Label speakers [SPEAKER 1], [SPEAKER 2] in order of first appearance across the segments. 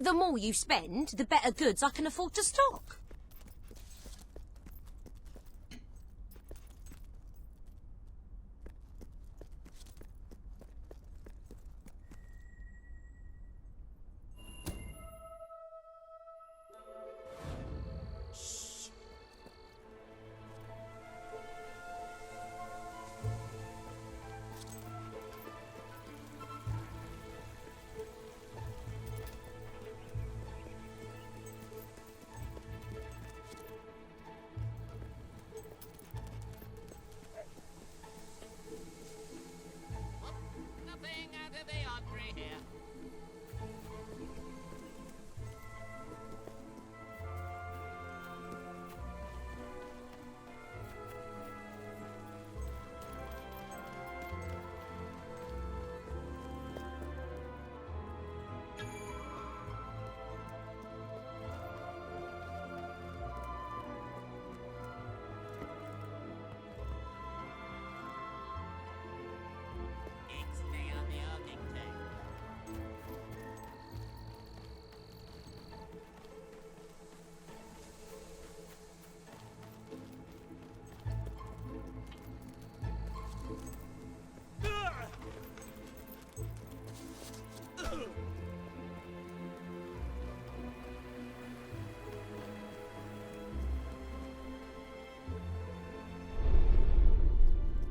[SPEAKER 1] The more you spend, the better goods I can afford to stock.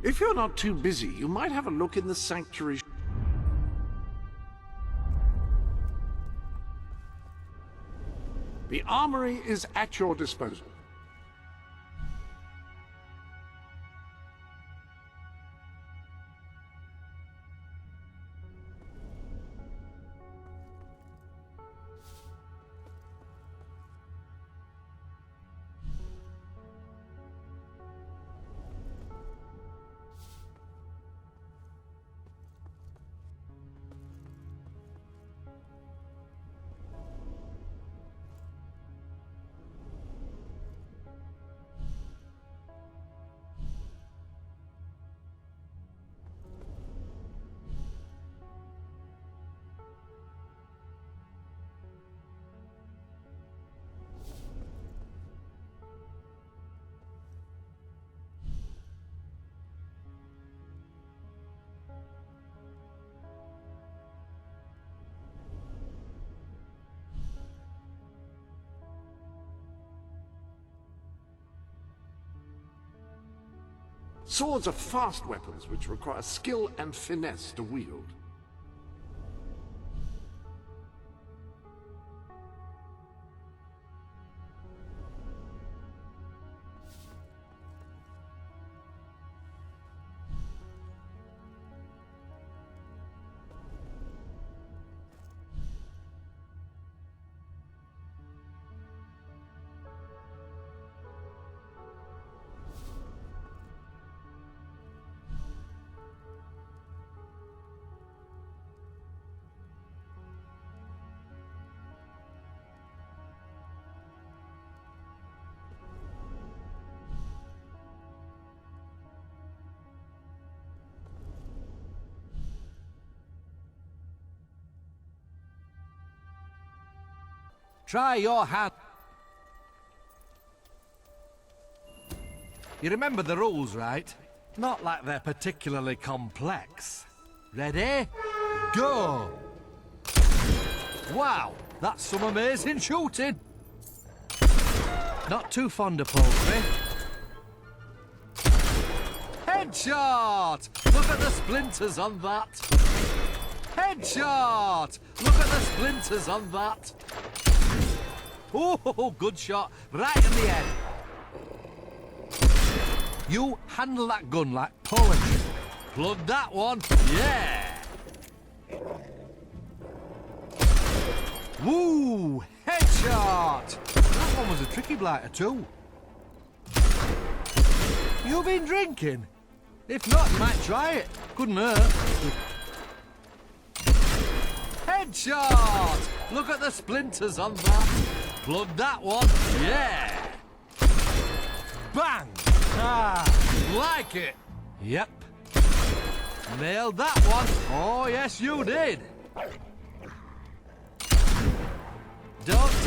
[SPEAKER 2] If you're not too busy, you might have a look in the sanctuary. The armory is at your disposal. Swords are fast weapons which require skill and finesse to wield.
[SPEAKER 3] Try your hand. You remember the rules, right? Not like they're particularly complex. Ready? Go! Wow, that's some amazing shooting. Not too fond of poultry. Headshot! Look at the splinters on that. Headshot! Look at the splinters on that. Oh, good shot. Right in the head. You handle that gun like poetry. Plug that one. Yeah! Woo! Headshot! That one was a tricky blighter too. You been drinking? If not, you might try it. Couldn't hurt. Headshot! Look at the splinters on that. Plug that one. Yeah! Bang! Ah, like it. Yep. Nailed that one. Oh, yes, you did.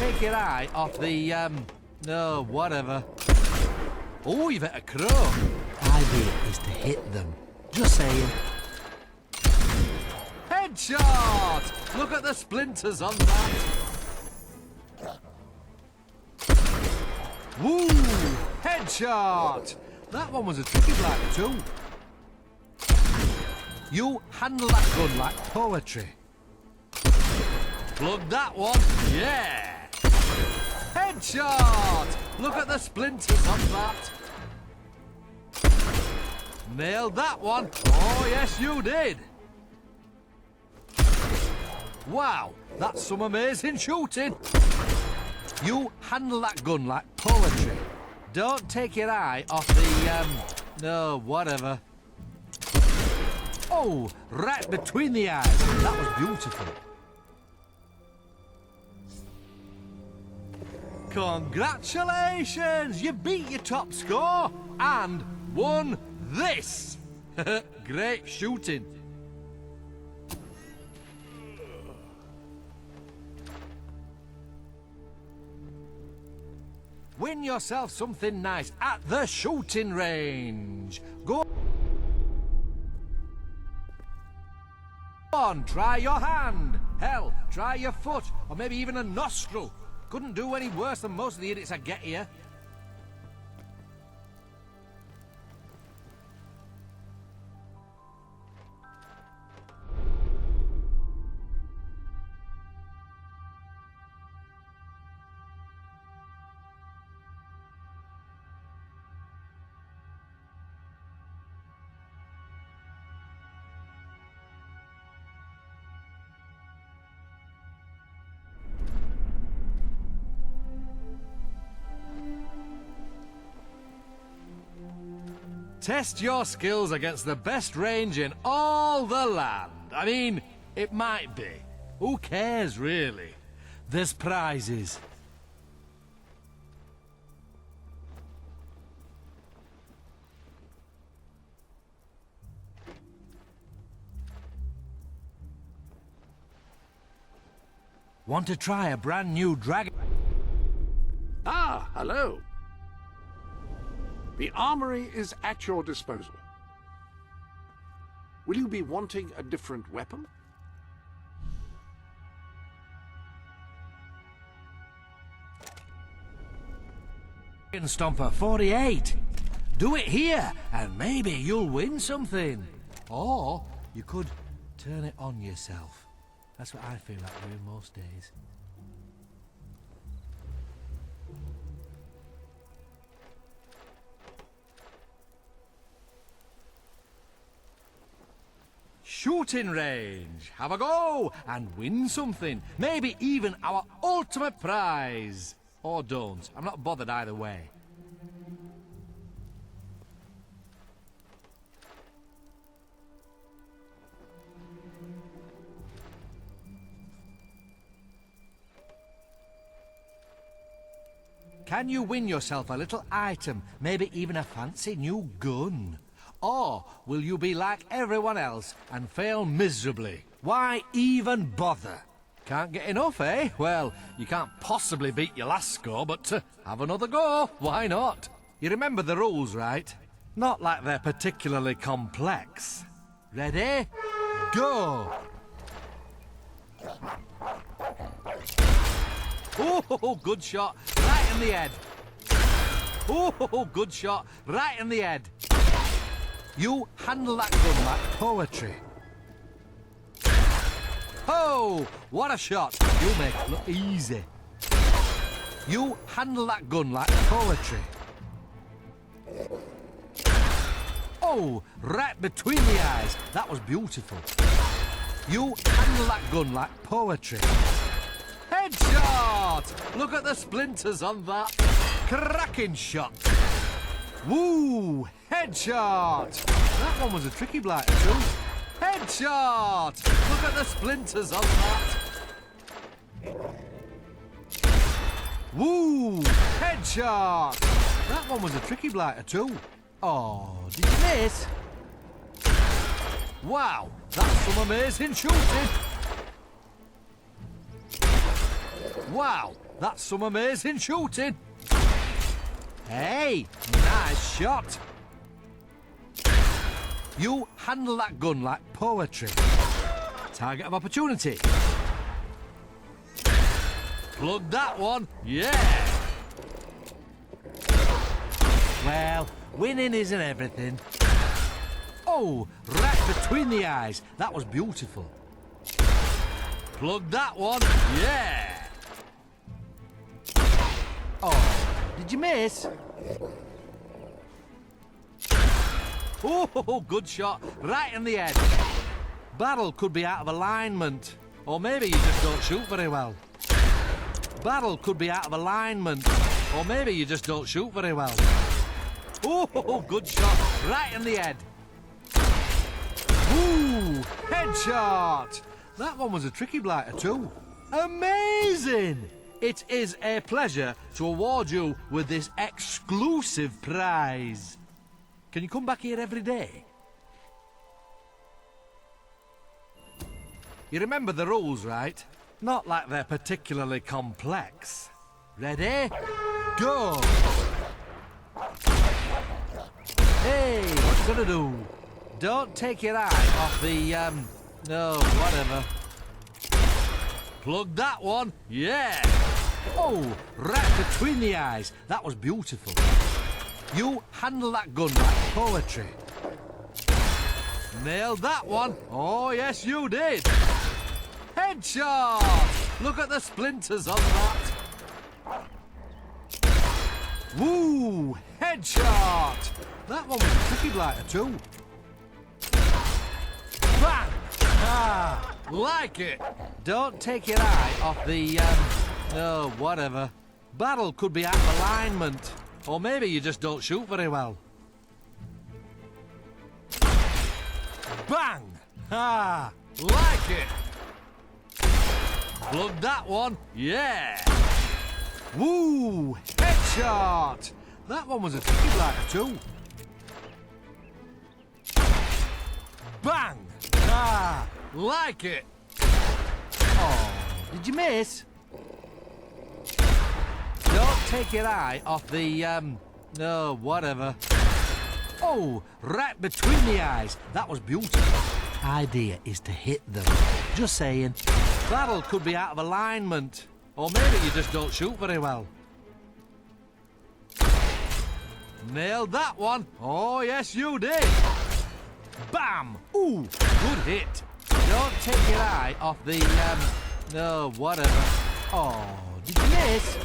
[SPEAKER 3] take your eye off the, no, whatever. Oh, you've hit a crow. Idea is to hit them. Just saying. Headshot! Look at the splinters on that. Woo! Headshot! That one was a tricky black too. You handle that gun like poetry. Plug that one. Yeah! Headshot! Look at the splinters on that. Nailed that one. Oh, yes, you did. Wow, that's some amazing shooting. You handle that gun like poetry. Don't take your eye off the, no, whatever. Oh, right between the eyes. That was beautiful. Congratulations! You beat your top score and won this. Great shooting. Win yourself something nice at the shooting range. Go on, try your hand. Hell, try your foot, or maybe even a nostril. Couldn't do any worse than most of the idiots I get here. Test your skills against the best range in all the land. I mean, it might be. Who cares, really? There's prizes. Want to try a brand new dragon?
[SPEAKER 2] Ah, hello. The armory is at your disposal. Will you be wanting a different weapon?
[SPEAKER 3] Stomper 48. Do it here, and maybe you'll win something. Or you could turn it on yourself. That's what I feel like doing most days. Shooting range. Have a go and win something. Maybe even our ultimate prize. Or don't. I'm not bothered either way. Can you win yourself a little item? Maybe even a fancy new gun? Or will you be like everyone else and fail miserably? Why even bother? Can't get enough, eh? Well, you can't possibly beat your last score, but have another go. Why not? You remember the rules, right? Not like they're particularly complex. Ready? Go! Oh, good shot. Right in the head. Oh, good shot. Right in the head. You handle that gun like poetry. Oh, what a shot. You make it look easy. You handle that gun like poetry. Oh, right between the eyes. That was beautiful. You handle that gun like poetry. Headshot! Look at the splinters on that. Cracking shot. Woo! Headshot! That one was a tricky blight too. Headshot! Look at the splinters on that. Woo! Headshot! That one was a tricky blighter too. Oh, did you miss? Wow, that's some amazing shooting. Wow, That's some amazing shooting. Hey, nice shot. You handle that gun like poetry. Target of opportunity. Plug that one, yeah. Well, winning isn't everything. Oh, right between the eyes. That was beautiful. Plug that one, yeah. Oh, did you miss? Oh, good shot. Right in the head. Barrel could be out of alignment. Or maybe you just don't shoot very well. Barrel could be out of alignment. Or maybe you just don't shoot very well. Oh, good shot. Right in the head. Ooh, headshot. That one was a tricky blighter too. Amazing! It is a pleasure to award you with this exclusive prize. Can you come back here every day? You remember the rules, right? Not like they're particularly complex. Ready? Go! Hey, what you gonna do? Don't take your eye off the, no, whatever. Plug that one, yeah! Oh, right between the eyes. That was beautiful. You handle that gun like poetry. Nailed that one. Oh, yes, you did. Headshot! Look at the splinters on that. Woo! Headshot! That one was a tricky blighter too. Bang! Ah! Like it! Don't take your eye off the, oh, whatever. Barrel could be out of alignment. Or maybe you just don't shoot very well. Bang! Ah! Like it! Plug that one, yeah! Woo! Headshot! That one was a tricky blighter too. Bang! Ah! Like it! Oh, did you miss? Don't take your eye off the, no, whatever. Oh, right between the eyes. That was beautiful. Idea is to hit them. Just saying. Barrel could be out of alignment. Or maybe you just don't shoot very well. Nailed that one. Oh, yes, you did. Bam! Ooh, good hit. Don't take your eye off the, no, whatever. Oh, did you miss?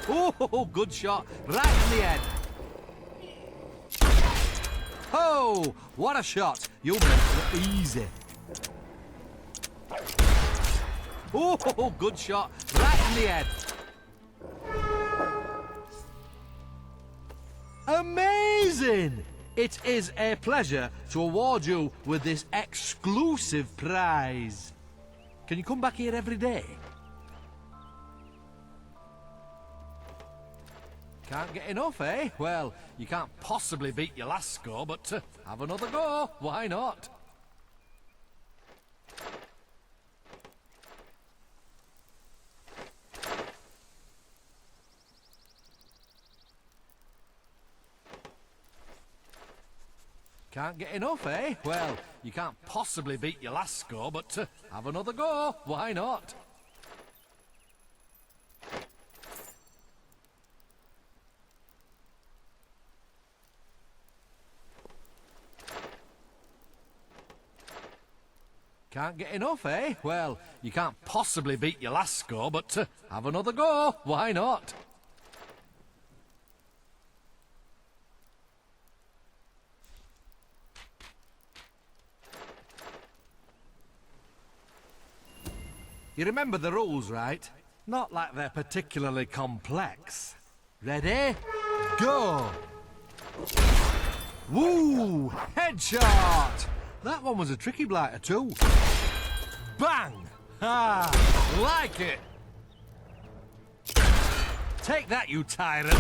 [SPEAKER 3] Oh, good shot. Right in the head. Oh, what a shot. You make it look easy. Oh, good shot. Right in the head. Amazing! It is a pleasure to award you with this exclusive prize. Can you come back here every day? Can't get enough, eh? Well, you can't possibly beat your last score, but have another go. Why not? Can't get enough, eh? Well, you can't possibly beat your last score, but have another go. Why not? Can't get enough, eh? Well, you can't possibly beat your last score, but have another go. Why not? You remember the rules, right? Not like they're particularly complex. Ready? Go! Woo! Headshot! That one was a tricky blighter too. Bang! Ah! Like it! Take that, you tyrant!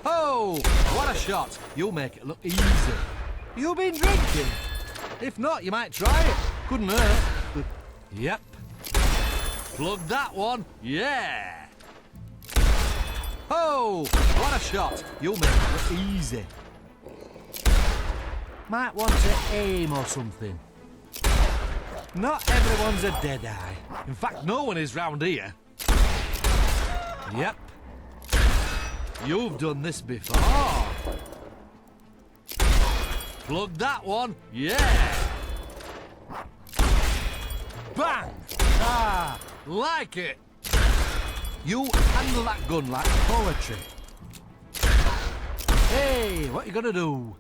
[SPEAKER 3] Oh! What a shot! You'll make it look easy. You been drinking? If not, you might try it. Couldn't hurt. Yep. Plug that one. Yeah. Oh, what a shot. You'll make it look easy. Might want to aim or something. Not everyone's a deadeye. In fact, no one is round here. Yep. You've done this before. Plug that one. Yeah. Bang! Ah, like it. You handle that gun like poetry. Hey, what you gonna do?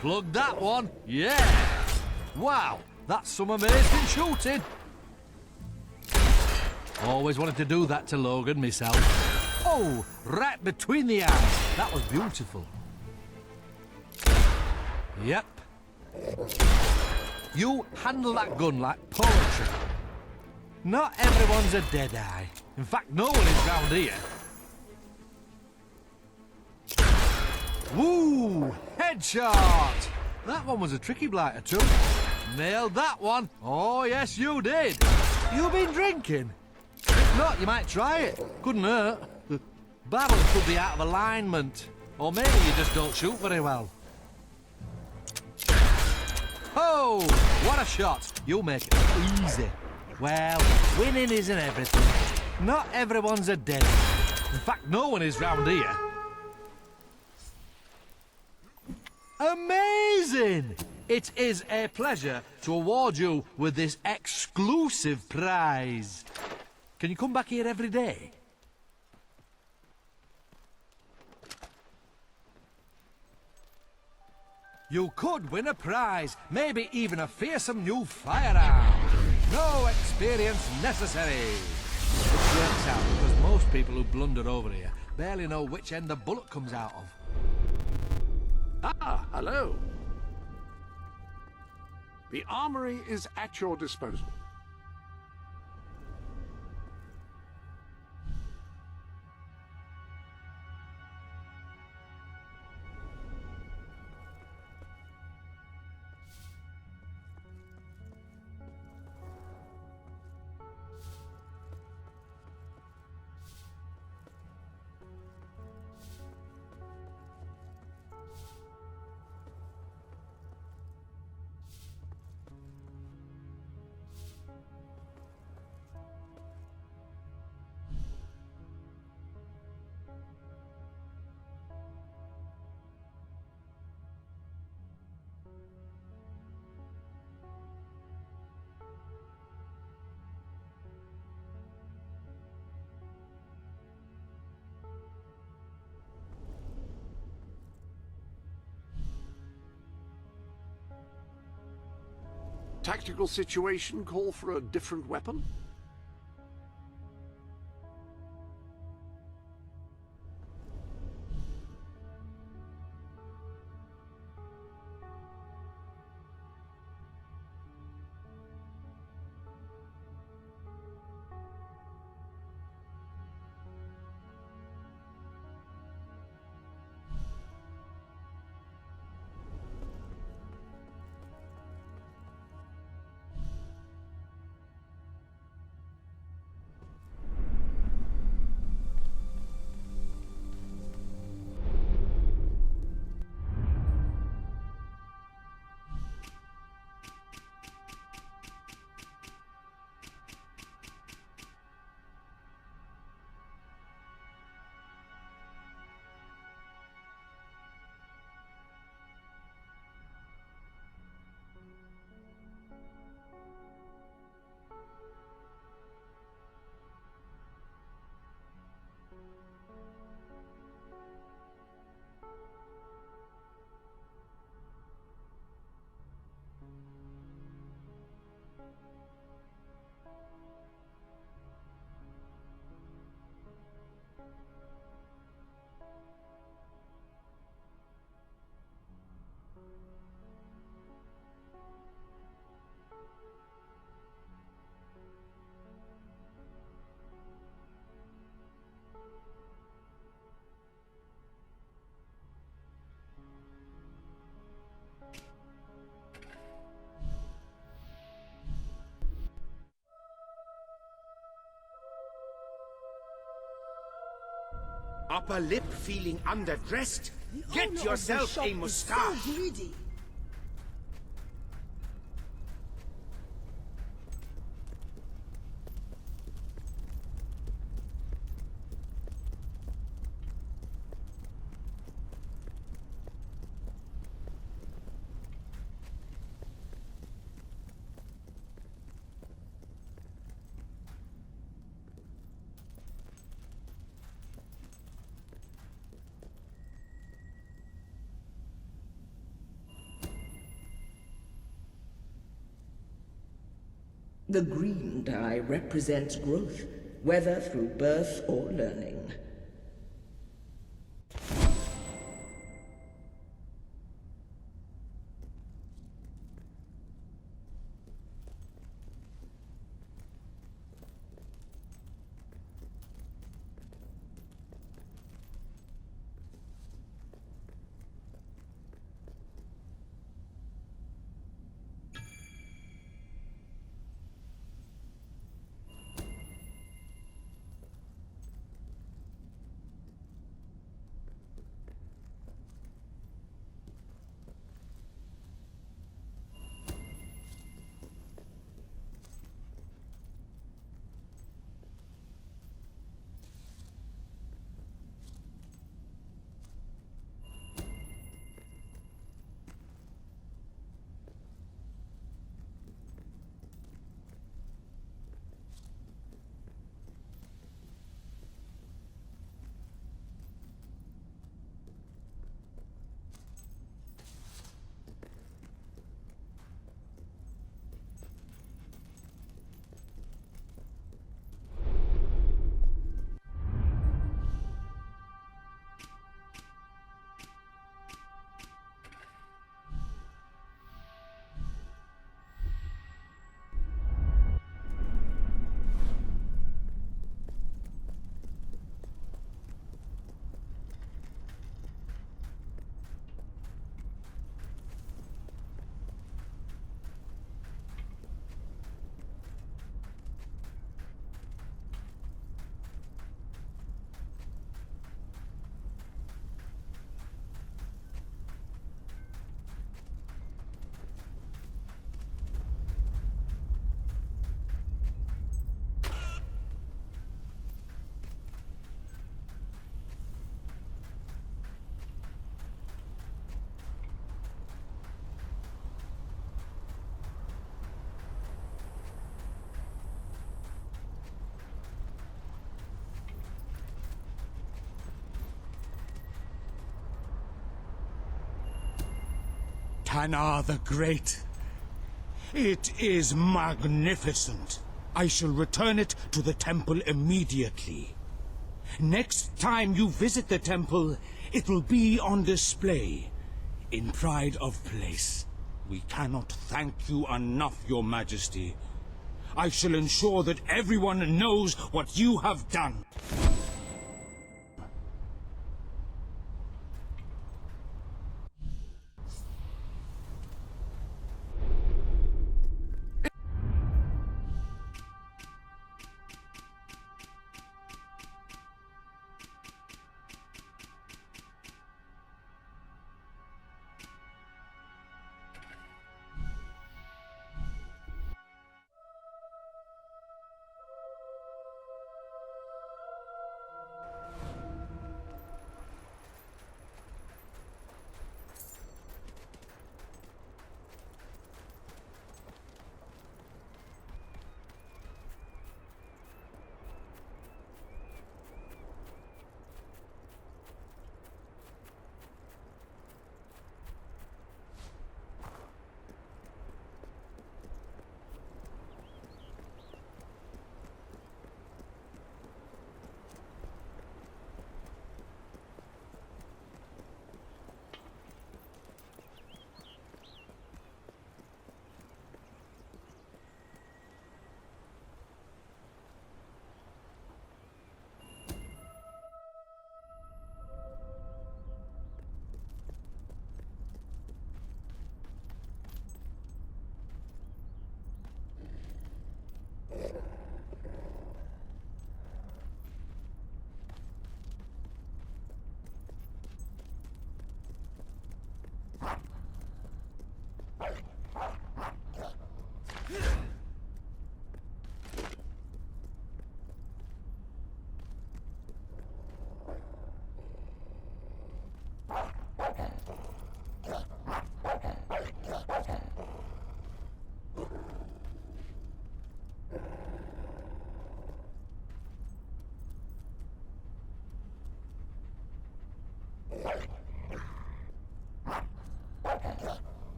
[SPEAKER 3] Plug that one. Yeah. Wow, that's some amazing shooting. Always wanted to do that to Logan myself. Oh, right between the eyes. That was beautiful. Yep. You handle that gun like poetry. Not everyone's a deadeye. In fact, no one is round here. Woo! Headshot! That one was a tricky blighter too. Nailed that one. Oh, yes, you did. You been drinking? If not, you might try it. Couldn't hurt. Barrel could be out of alignment. Or maybe you just don't shoot very well. Oh, what a shot. You'll make it easy. Well, winning isn't everything. Not everyone's a dead. In fact, no one is round here. Amazing! It is a pleasure to award you with this exclusive prize. Can you come back here every day? You could win a prize, maybe even a fearsome new firearm. No experience necessary. It works out because most people who blunder over here barely know which end the bullet comes out of.
[SPEAKER 2] Ah, hello. The armory is at your disposal. Tactical situation call for a different weapon?
[SPEAKER 4] Upper lip feeling underdressed? Get
[SPEAKER 5] Owner of
[SPEAKER 4] yourself
[SPEAKER 5] the shop
[SPEAKER 4] a
[SPEAKER 5] is
[SPEAKER 4] moustache!
[SPEAKER 5] so greedy.
[SPEAKER 6] The green dye represents growth, whether through birth or learning.
[SPEAKER 4] Tanar the Great. It is magnificent. I shall return it to the temple immediately. Next time you visit the temple, it will be on display, in pride of place. We cannot thank you enough, Your Majesty. I shall ensure that everyone knows what you have done.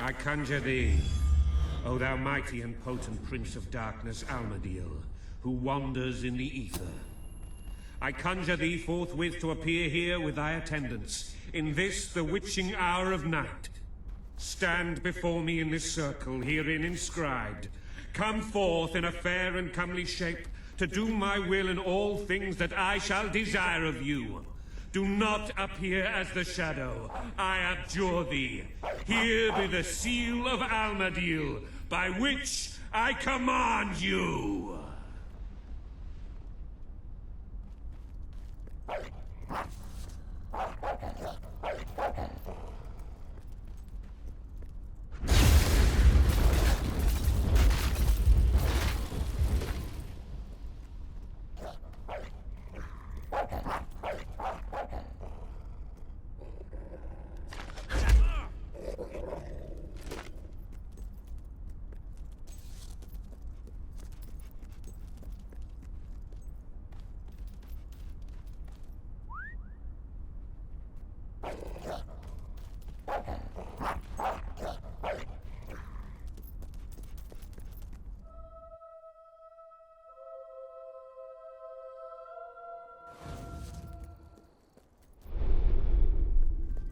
[SPEAKER 5] I conjure thee, O thou mighty and potent Prince of Darkness, Almadiel, who wanders in the ether. I conjure thee forthwith to appear here with thy attendants, in this the witching hour of night. Stand before me in this circle, herein inscribed. Come forth in a fair and comely shape, to do my will in all things that I shall desire of you. Do not appear as the shadow. I abjure thee. Here be the seal of Almadiel, by which I command you.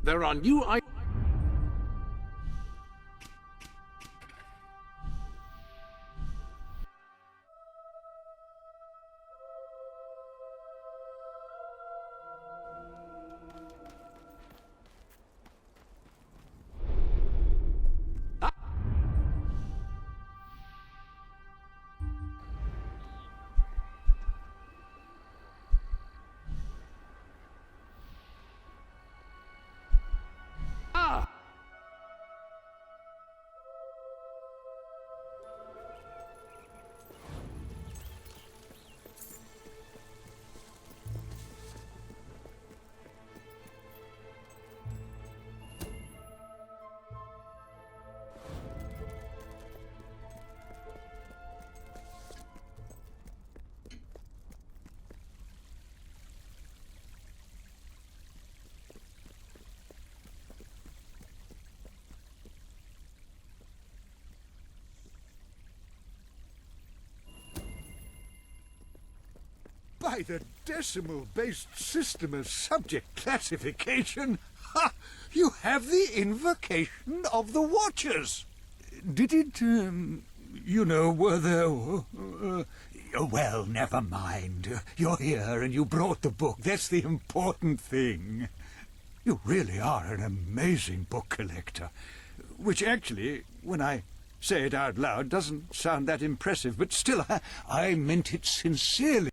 [SPEAKER 2] There are new
[SPEAKER 7] By the decimal-based system of subject classification, ha! You have the Invocation of the Watchers. Did it, were there... well, never mind. You're here and you brought the book. That's the important thing. You really are an amazing book collector. Which actually, when I say it out loud, doesn't sound that impressive, but still, I meant it sincerely.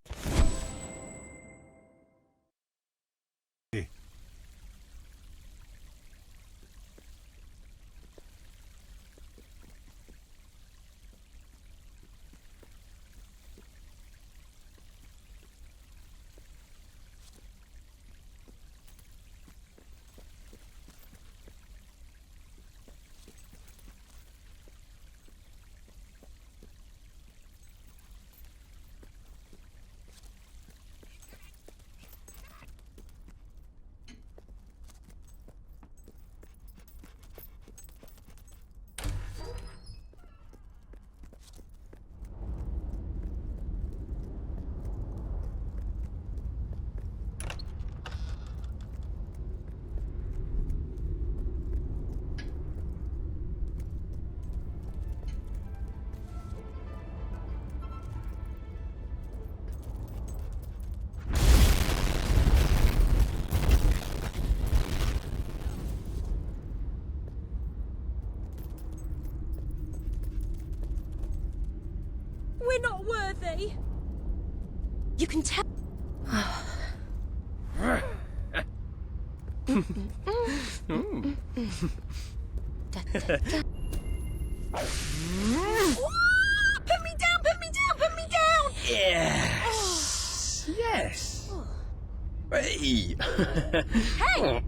[SPEAKER 1] me. You can tell. Put me down, put me down, put me down!
[SPEAKER 8] Yes. Yes. Hey.
[SPEAKER 1] Hey!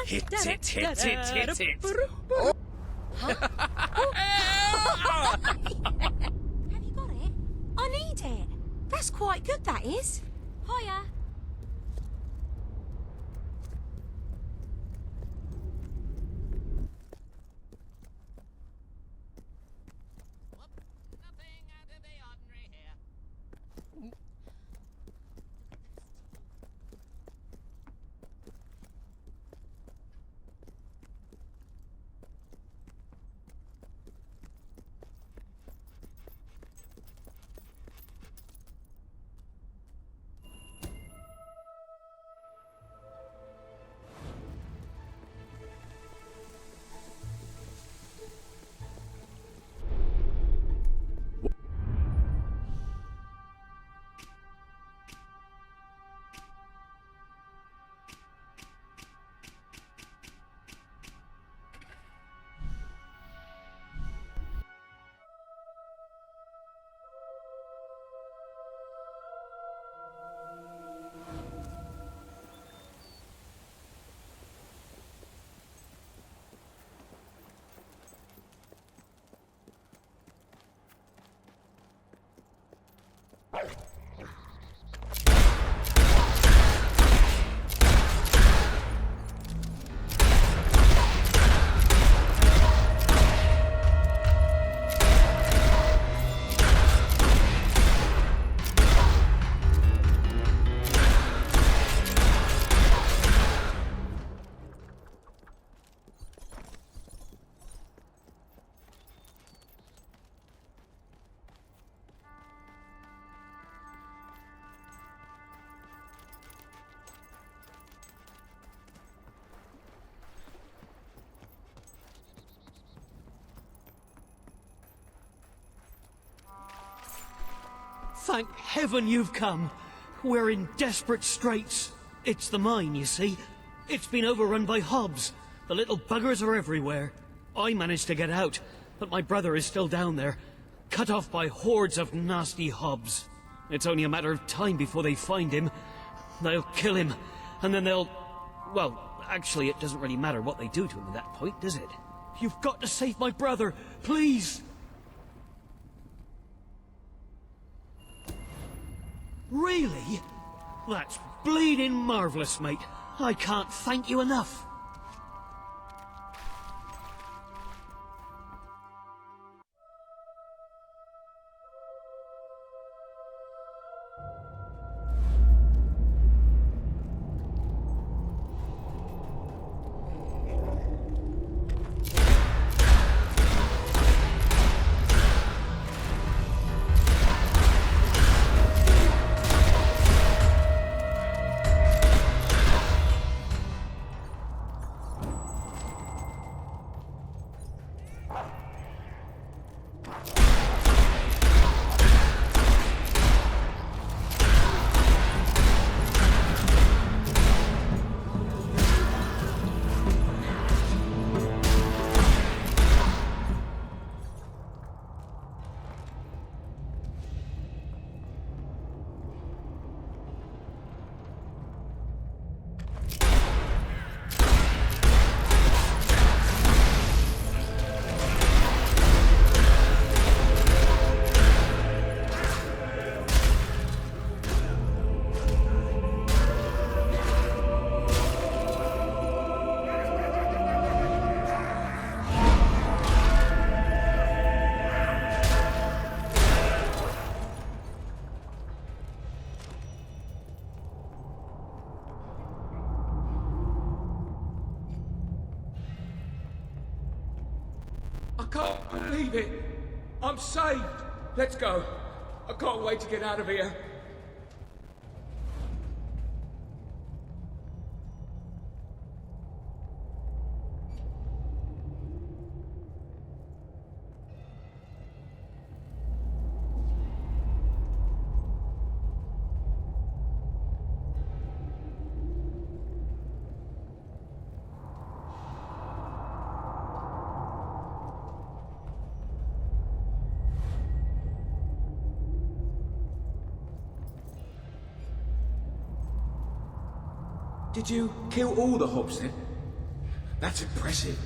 [SPEAKER 8] Hit it, hit it, hit it.
[SPEAKER 1] Have you got it? I need it. That's quite good, that is. Hiya.
[SPEAKER 3] Nothing out of the ordinary here.
[SPEAKER 9] Thank heaven you've come. We're in desperate straits. It's the mine, you see. It's been overrun by hobs. The little buggers are everywhere. I managed to get out, but my brother is still down there, cut off by hordes of nasty hobs. It's only a matter of time before they find him. They'll kill him, and then they'll... Well, actually, it doesn't really matter what they do to him at that point, does it? You've got to save my brother, please! Really? That's bleeding marvellous, mate. I can't thank you enough.
[SPEAKER 10] I can't believe it. I'm saved. Let's go. I can't wait to get out of here. Did you kill all the hobs then? That's impressive.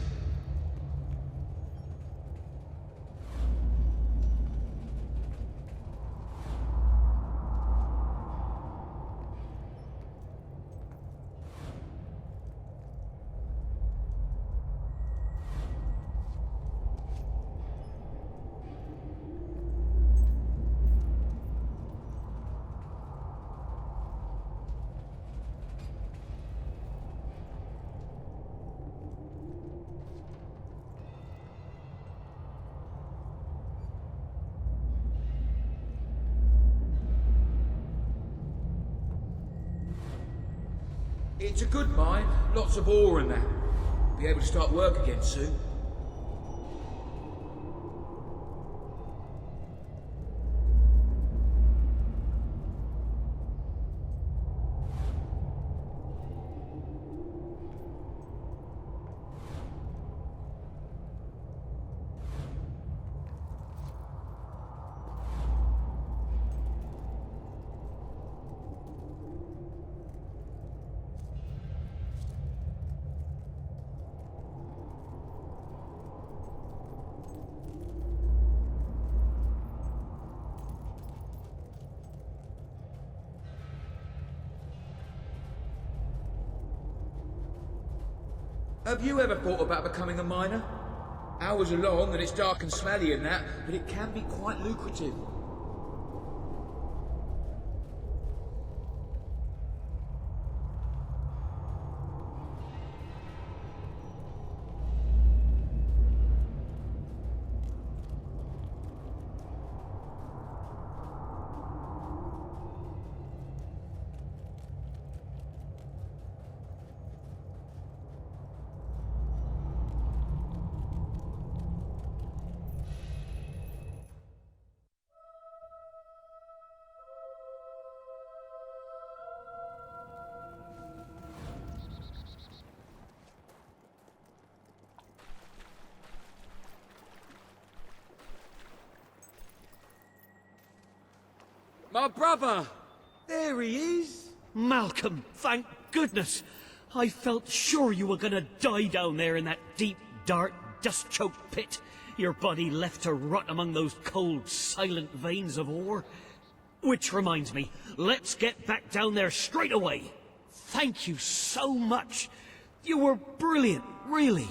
[SPEAKER 10] It's a good mine, lots of ore and that. Be able to start work again soon. Have you ever thought about becoming a miner? Hours are long and it's dark and smelly and that, but it can be quite lucrative. My brother! There he is!
[SPEAKER 9] Malcolm, thank goodness! I felt sure you were gonna die down there in that deep, dark, dust-choked pit. Your body left to rot among those cold, silent veins of ore. Which reminds me, let's get back down there straight away. Thank you so much. You were brilliant, really.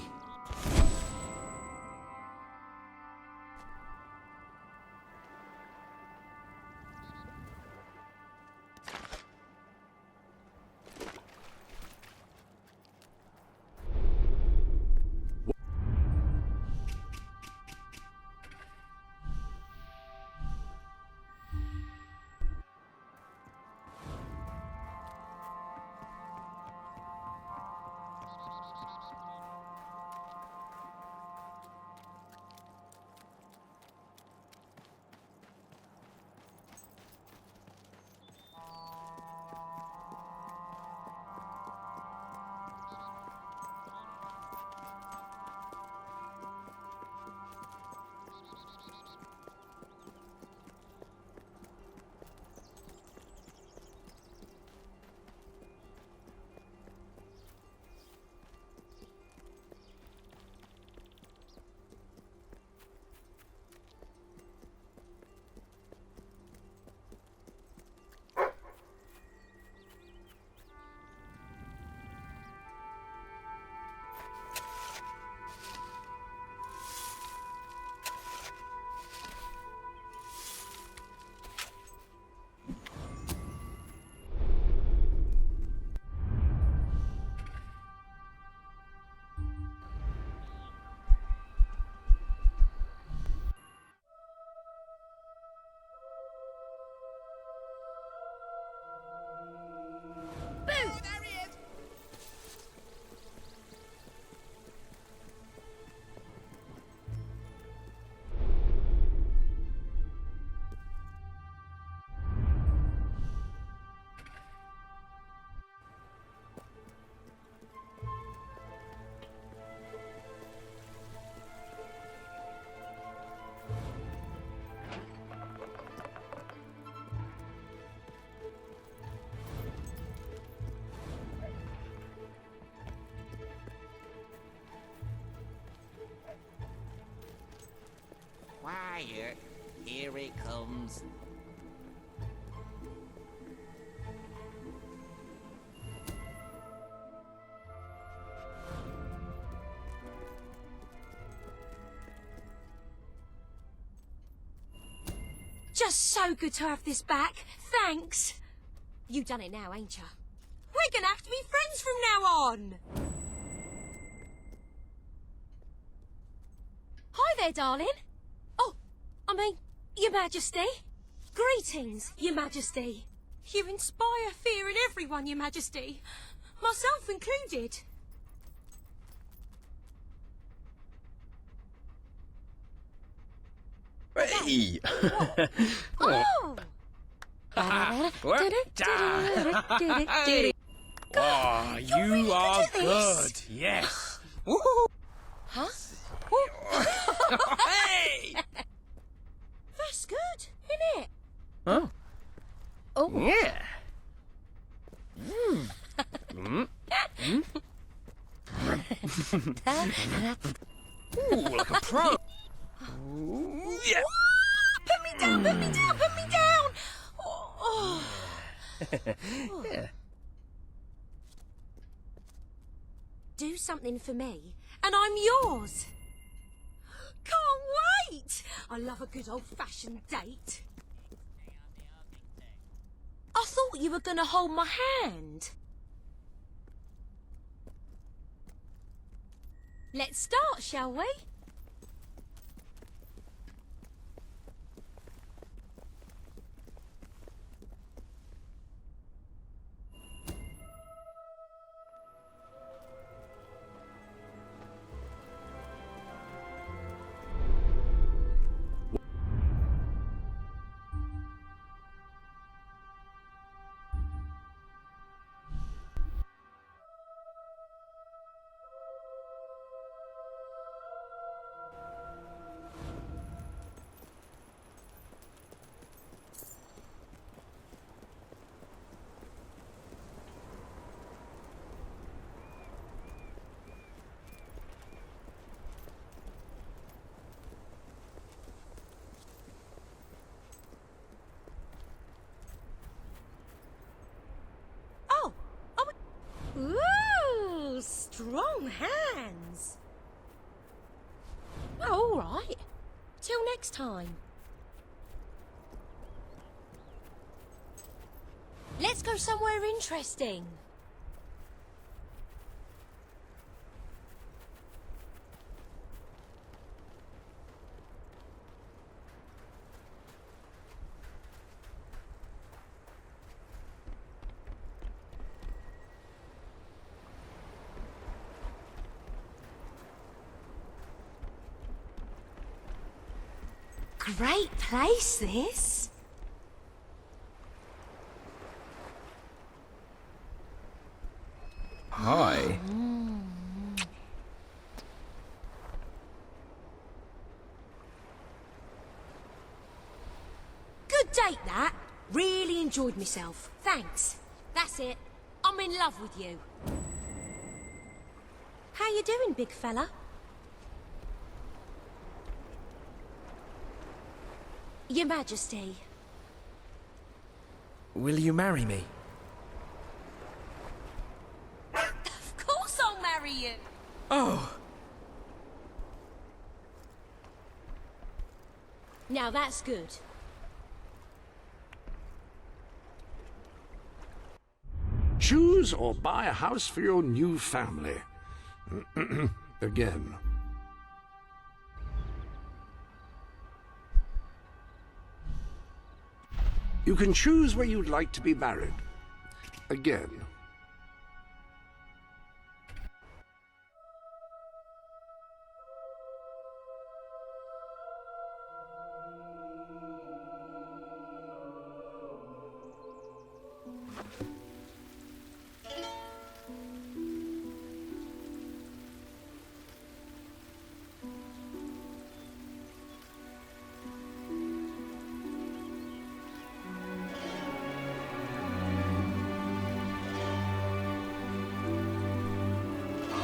[SPEAKER 8] Quiet. Here it comes.
[SPEAKER 1] Just so good to have this back. Thanks. You done it now, ain't ya? We're gonna have to be friends from now on. Hi there, darling. Oh, I mean, Your Majesty. Greetings, Your Majesty. You inspire fear in everyone, Your Majesty. Myself included.
[SPEAKER 8] Hey!
[SPEAKER 1] Oh!
[SPEAKER 8] Oh, you are good. Yes. Woohoo!
[SPEAKER 1] Huh?
[SPEAKER 8] Hey!
[SPEAKER 1] That's good, isn't it?
[SPEAKER 8] Huh?
[SPEAKER 1] Oh.
[SPEAKER 8] Yeah. Ooh, like a pro. Ooh, yeah.
[SPEAKER 1] Put me down, put me down, put me down! Oh.
[SPEAKER 8] Yeah.
[SPEAKER 1] Do something for me, and I'm yours. Can't wait! I love a good old-fashioned date. I thought you were going to hold my hand. Let's start, shall we? Ooh, strong hands. Oh, all right. Till next time. Let's go somewhere interesting. Great place, this.
[SPEAKER 8] Hi.
[SPEAKER 1] Good date, that. Really enjoyed myself. Thanks. That's it. I'm in love with you. How you doing, big fella? Your Majesty.
[SPEAKER 8] Will you marry me?
[SPEAKER 1] Of course I'll marry you.
[SPEAKER 8] Oh.
[SPEAKER 1] Now that's good.
[SPEAKER 2] Choose or buy a house for your new family. Again. You can choose where you'd like to be married. Again.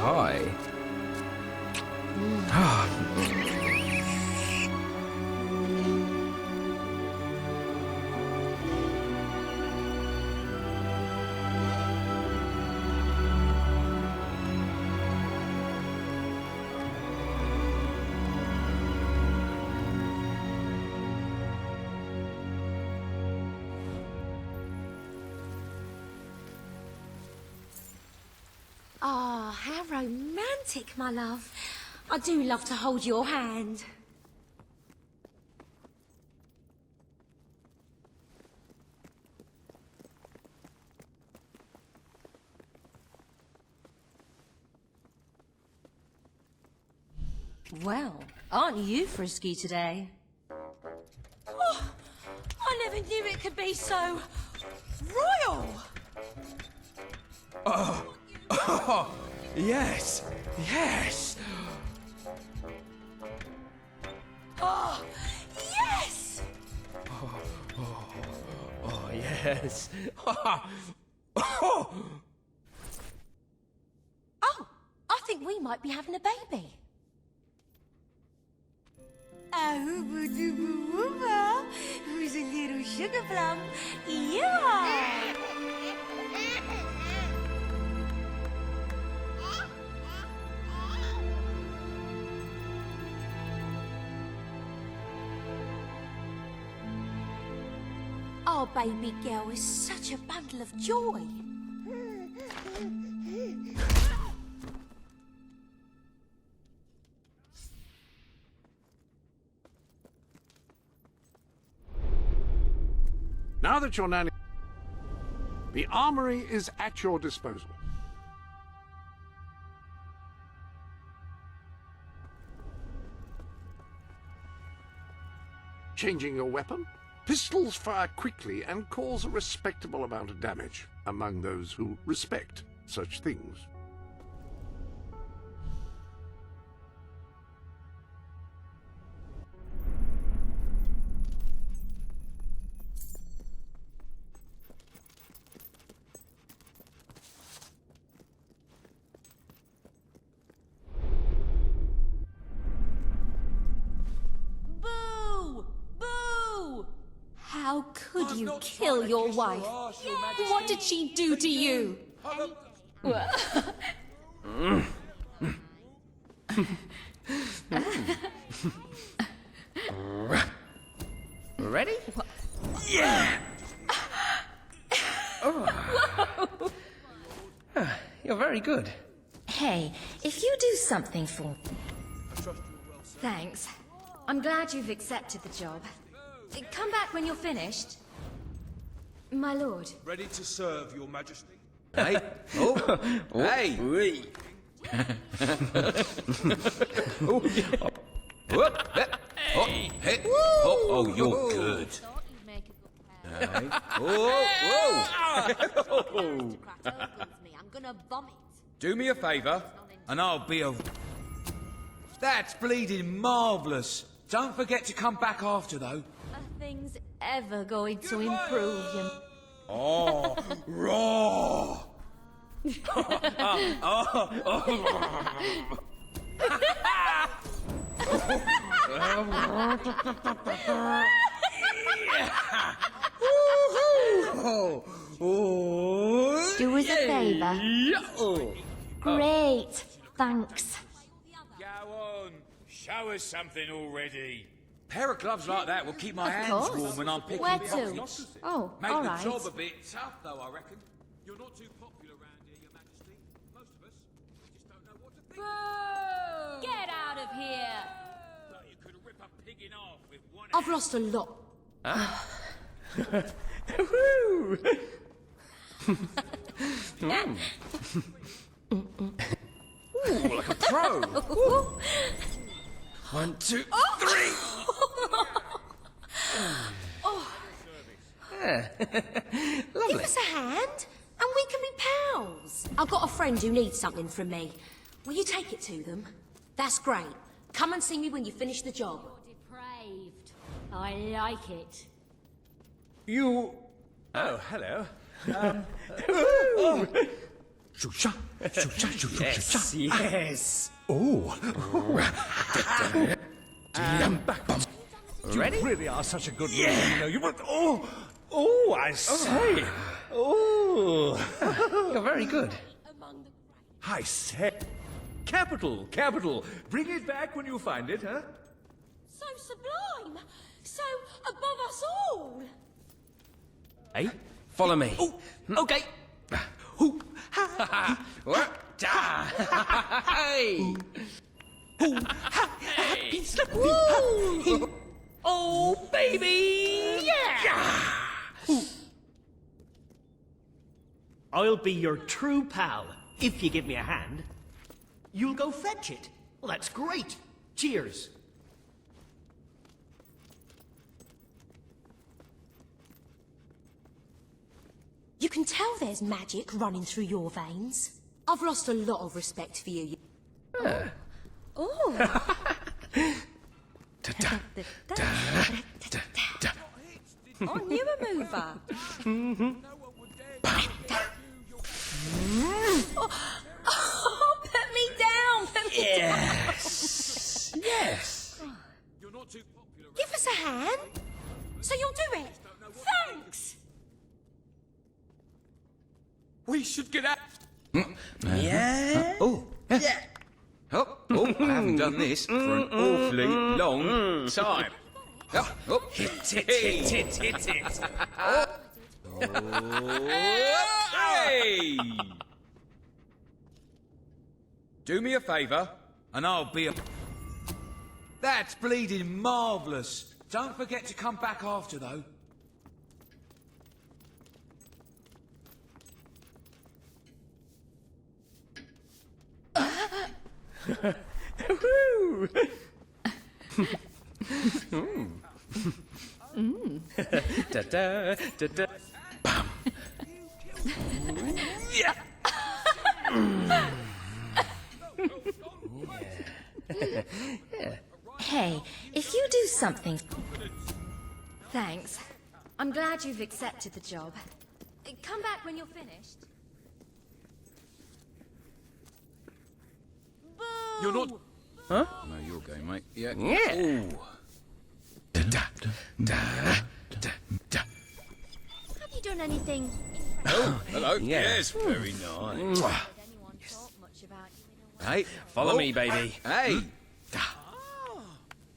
[SPEAKER 8] Hi.
[SPEAKER 1] Ah, how romantic, my love. I do love to hold your hand. Well, aren't you frisky today? Oh, I never knew it could be so royal.
[SPEAKER 8] Oh, yes, yes.
[SPEAKER 1] Oh, yes!
[SPEAKER 8] Oh, yes.
[SPEAKER 1] Oh, I think we might be having a baby. Who's a little sugar plum? Yeah! Our baby girl is such a bundle of joy.
[SPEAKER 2] Now that your nanny... The armory is at your disposal. Changing your weapon? Pistols fire quickly and cause a respectable amount of damage among those who respect such things.
[SPEAKER 1] How could you kill your wife? What did she do to you?
[SPEAKER 8] Ready? Yeah! You're very good.
[SPEAKER 11] Hey, if you do something for me... Thanks. I'm glad you've accepted the job. Come back when you're finished. My lord.
[SPEAKER 10] Ready to serve, your majesty.
[SPEAKER 8] Hey. Oh. Hey.
[SPEAKER 10] Oh, you're good.
[SPEAKER 1] I'm gonna vomit.
[SPEAKER 10] Do me a favour, and I'll be a... That's bleeding marvellous. Don't forget to come back after, though.
[SPEAKER 11] Are things ever going to improve, you...
[SPEAKER 10] Oh, raw!
[SPEAKER 11] Do us a favour. Great, thanks.
[SPEAKER 10] Go on, show us something already. Pair of gloves like that will keep my hands
[SPEAKER 11] course.
[SPEAKER 10] warm when I'm picking
[SPEAKER 11] Where to?
[SPEAKER 10] pockets.
[SPEAKER 11] Oh,
[SPEAKER 10] Make
[SPEAKER 11] all
[SPEAKER 10] the
[SPEAKER 11] right.
[SPEAKER 10] job a bit tough, though, I reckon. You're not too popular around here, Your Majesty. Most of us, we just don't know what to think.
[SPEAKER 1] Boo! Get out of here!
[SPEAKER 10] Like you could rip a pig in half with one
[SPEAKER 1] I've lost a lot.
[SPEAKER 8] Ooh, like a pro. 1, 2, 3.
[SPEAKER 1] Give us a hand, and we can be pals. I've got a friend who needs something from me. Will you take it to them? That's great. Come and see me when you finish the job. Depraved. I like it.
[SPEAKER 8] You... Oh, hello. Yes, yes.
[SPEAKER 3] Oh,
[SPEAKER 8] Ready?
[SPEAKER 3] you really are such a good
[SPEAKER 8] Yeah.
[SPEAKER 3] man, you know. You were... Oh, I say. Oh.
[SPEAKER 8] You're very good.
[SPEAKER 3] I say. Capital, capital. Bring it back when you find it, huh?
[SPEAKER 1] So sublime. So above us all.
[SPEAKER 8] Hey, follow me.
[SPEAKER 3] Oh,
[SPEAKER 8] Okay.
[SPEAKER 3] oh,
[SPEAKER 8] What? Hey!
[SPEAKER 9] Oh, baby! Yeah! I'll be your true pal, if you give me a hand. You'll go fetch it. Well, that's great. Cheers.
[SPEAKER 1] You can tell there's magic running through your veins. I've lost a lot of respect for you. Oh.
[SPEAKER 11] Oh, newer mover. Oh, put me down, put me
[SPEAKER 8] Yes! Yes!
[SPEAKER 1] Give us a hand. So you'll do it. Thanks.
[SPEAKER 10] We should get out.
[SPEAKER 8] Yeah? Oh, yeah! Oh, I haven't done this for an awfully long time. Oh, hit it. Hey! Do me a favour, and I'll be a... That's bleeding marvellous. Don't forget to come back after, though. Da da da da. Bam. Yeah.
[SPEAKER 11] Hey, if you do something... Thanks. I'm glad you've accepted the job. Come back when you're finished.
[SPEAKER 10] You're not...
[SPEAKER 8] Huh? No, your game, mate. Yeah. Yeah. Ooh. Da da da da da.
[SPEAKER 11] Have you done anything...
[SPEAKER 8] Oh, hello. Yes, very nice. Hey,
[SPEAKER 10] Follow me, baby.
[SPEAKER 8] Hey.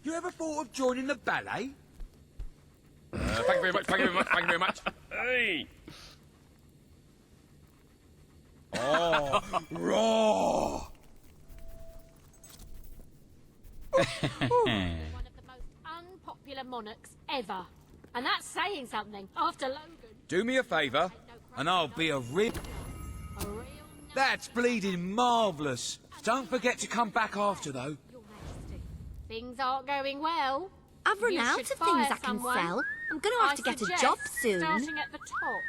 [SPEAKER 8] You ever thought of joining the ballet?
[SPEAKER 10] Thank you very much, thank you very much, thank you very much. Hey!
[SPEAKER 8] Oh, raw.
[SPEAKER 12] One of the most unpopular monarchs ever. And that's saying something after Logan.
[SPEAKER 8] Do me a favour, and I'll be a real... That's bleeding marvellous. Don't forget to come back after, though.
[SPEAKER 12] Your Majesty, things aren't going well.
[SPEAKER 11] I've run
[SPEAKER 12] You
[SPEAKER 11] out
[SPEAKER 12] should
[SPEAKER 11] of things
[SPEAKER 12] fire
[SPEAKER 11] I can
[SPEAKER 12] someone.
[SPEAKER 11] sell. I'm going to have to get a job soon.
[SPEAKER 12] Starting at the top.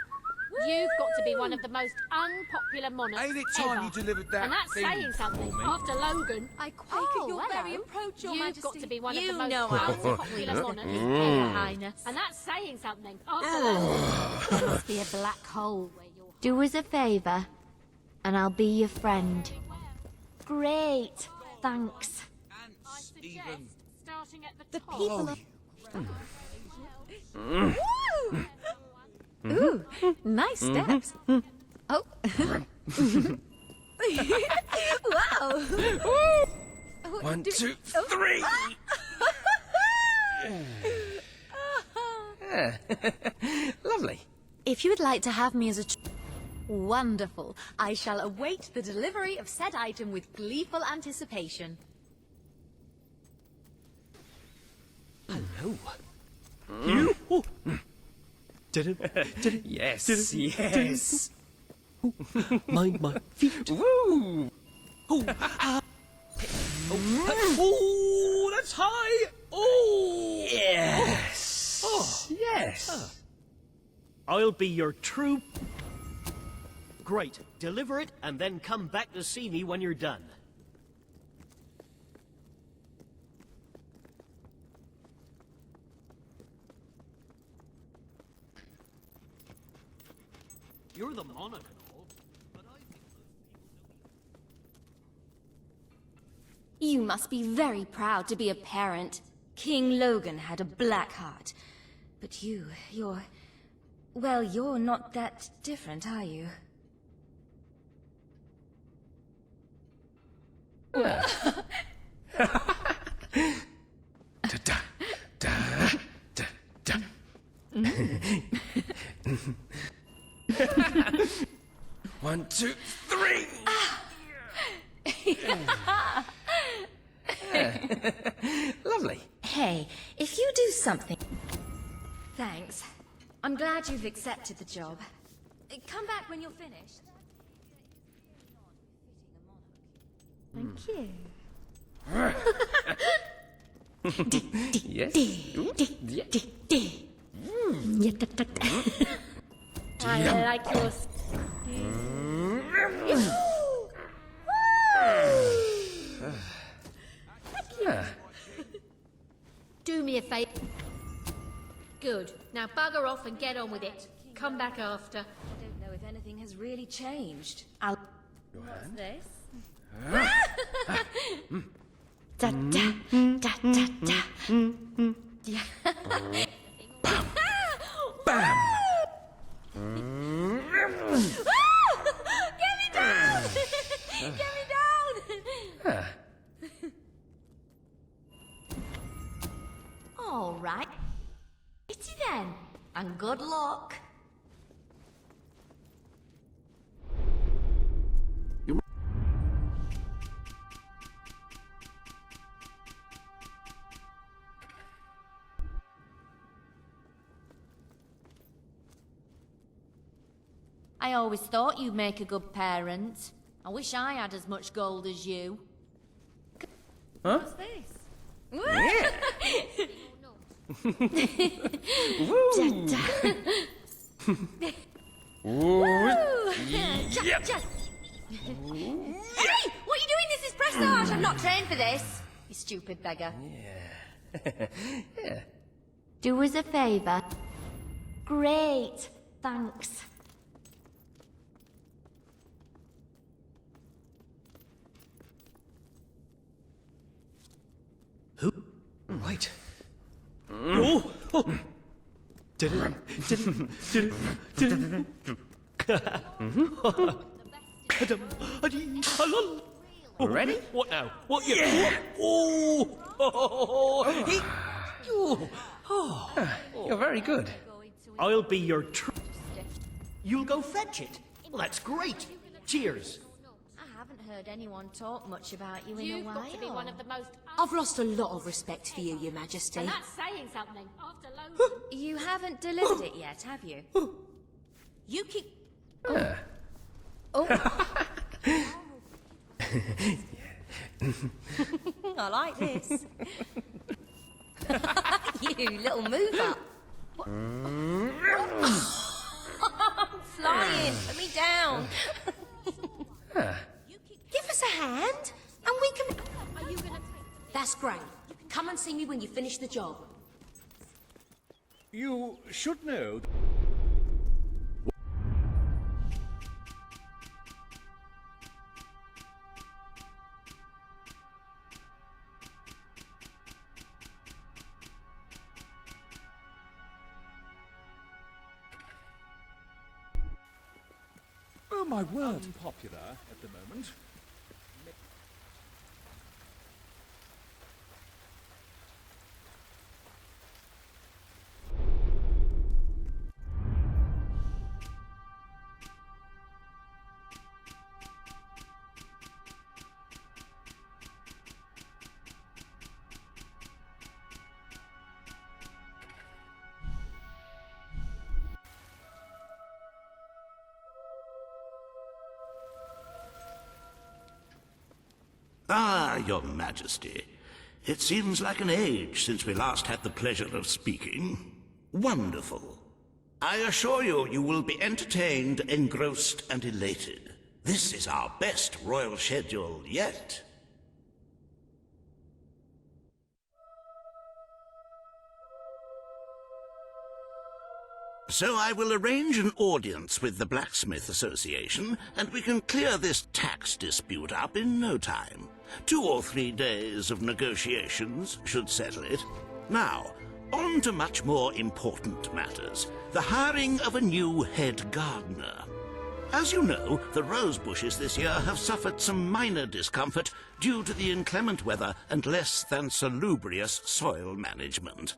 [SPEAKER 12] You've got to be one of the most unpopular monarchs
[SPEAKER 8] Ain't it time
[SPEAKER 12] ever.
[SPEAKER 8] you delivered that
[SPEAKER 12] And that's
[SPEAKER 8] thing
[SPEAKER 12] saying something
[SPEAKER 8] for me?
[SPEAKER 12] after Logan.
[SPEAKER 11] I quake at your very
[SPEAKER 12] hello.
[SPEAKER 11] approach, Your
[SPEAKER 12] You've
[SPEAKER 11] Majesty.
[SPEAKER 12] got to be one of
[SPEAKER 11] You
[SPEAKER 12] the most
[SPEAKER 11] know I'm
[SPEAKER 12] unpopular monarchs
[SPEAKER 11] Your
[SPEAKER 12] ever.
[SPEAKER 11] Highness.
[SPEAKER 12] And that's saying something after Logan. There must be a black hole where you're...
[SPEAKER 11] Do us a favour, and I'll be your friend. Great. Thanks.
[SPEAKER 12] I suggest starting at the top.
[SPEAKER 11] People are... Ooh, nice steps. Oh. Wow.
[SPEAKER 8] 1, 2, 3.
[SPEAKER 10] Lovely.
[SPEAKER 11] If you would like to have me as a... Wonderful. I shall await the delivery of said item with gleeful anticipation.
[SPEAKER 10] Hello.
[SPEAKER 9] You? Oh.
[SPEAKER 10] Yes, yes.
[SPEAKER 9] Mind my feet.
[SPEAKER 10] Woo!
[SPEAKER 9] Oh, that's high. Oh.
[SPEAKER 10] Yes.
[SPEAKER 9] Oh.
[SPEAKER 10] Yes.
[SPEAKER 9] I'll be your true... Great. Deliver it, and then come back to see me when you're done. You're the monarch and all, but I think most people
[SPEAKER 11] You must be very proud to be a parent. King Logan had a black heart. But you're... Well, you're not that different, are you?
[SPEAKER 8] Da da da da da.
[SPEAKER 10] 1, 2, 3.
[SPEAKER 11] If you do something... Thanks. I'm glad you've accepted the job. Come back when you're finished. Thank you.
[SPEAKER 8] Yes.
[SPEAKER 11] I like your...
[SPEAKER 12] Do me a favour. Good. Now bugger off and get on with it. Come back after.
[SPEAKER 11] I don't know if anything has really changed. What's this? Da da da da da.
[SPEAKER 8] Bam!
[SPEAKER 11] Get me down! Get me down! All right. Itty then, and good luck. I always thought you'd make a good parent. I wish I had as much gold as you.
[SPEAKER 8] Huh?
[SPEAKER 11] What's this?
[SPEAKER 8] Yep.
[SPEAKER 11] Hey! What are you doing? This is prestige! I'm not trained for this. You stupid beggar.
[SPEAKER 8] Yeah.
[SPEAKER 11] Do us a favour. Great. Thanks.
[SPEAKER 9] Who? Right. Oh!
[SPEAKER 8] Ready?
[SPEAKER 9] What now? What? Yeah. Oh!
[SPEAKER 8] You're very good.
[SPEAKER 9] I'll be your You'll go fetch it. Well, that's great. Cheers.
[SPEAKER 11] I haven't heard anyone talk much about you in a
[SPEAKER 12] You've
[SPEAKER 11] while.
[SPEAKER 12] got to be one of the most...
[SPEAKER 1] I've lost a lot of respect for you, Your Majesty.
[SPEAKER 12] And that's saying something. After loads...
[SPEAKER 11] You haven't delivered it yet, have you?
[SPEAKER 1] You keep...
[SPEAKER 11] Oh. I like this. You little mover. I'm flying. Put me down.
[SPEAKER 1] Give us a hand, and we can...
[SPEAKER 12] Are you going to take...
[SPEAKER 1] That's great. Come and see me when you finish the job.
[SPEAKER 7] You should know... Oh, my word. Unpopular at the moment.
[SPEAKER 13] Ah, Your Majesty. It seems like an age since we last had the pleasure of speaking. Wonderful. I assure you, you will be entertained, engrossed, and elated. This is our best royal schedule yet. So I will arrange an audience with the Blacksmith Association, and we can clear this tax dispute up in no time. 2 or 3 days of negotiations should settle it. Now, on to much more important matters. The hiring of a new head gardener. As you know, the rose bushes this year have suffered some minor discomfort due to the inclement weather and less than salubrious soil management.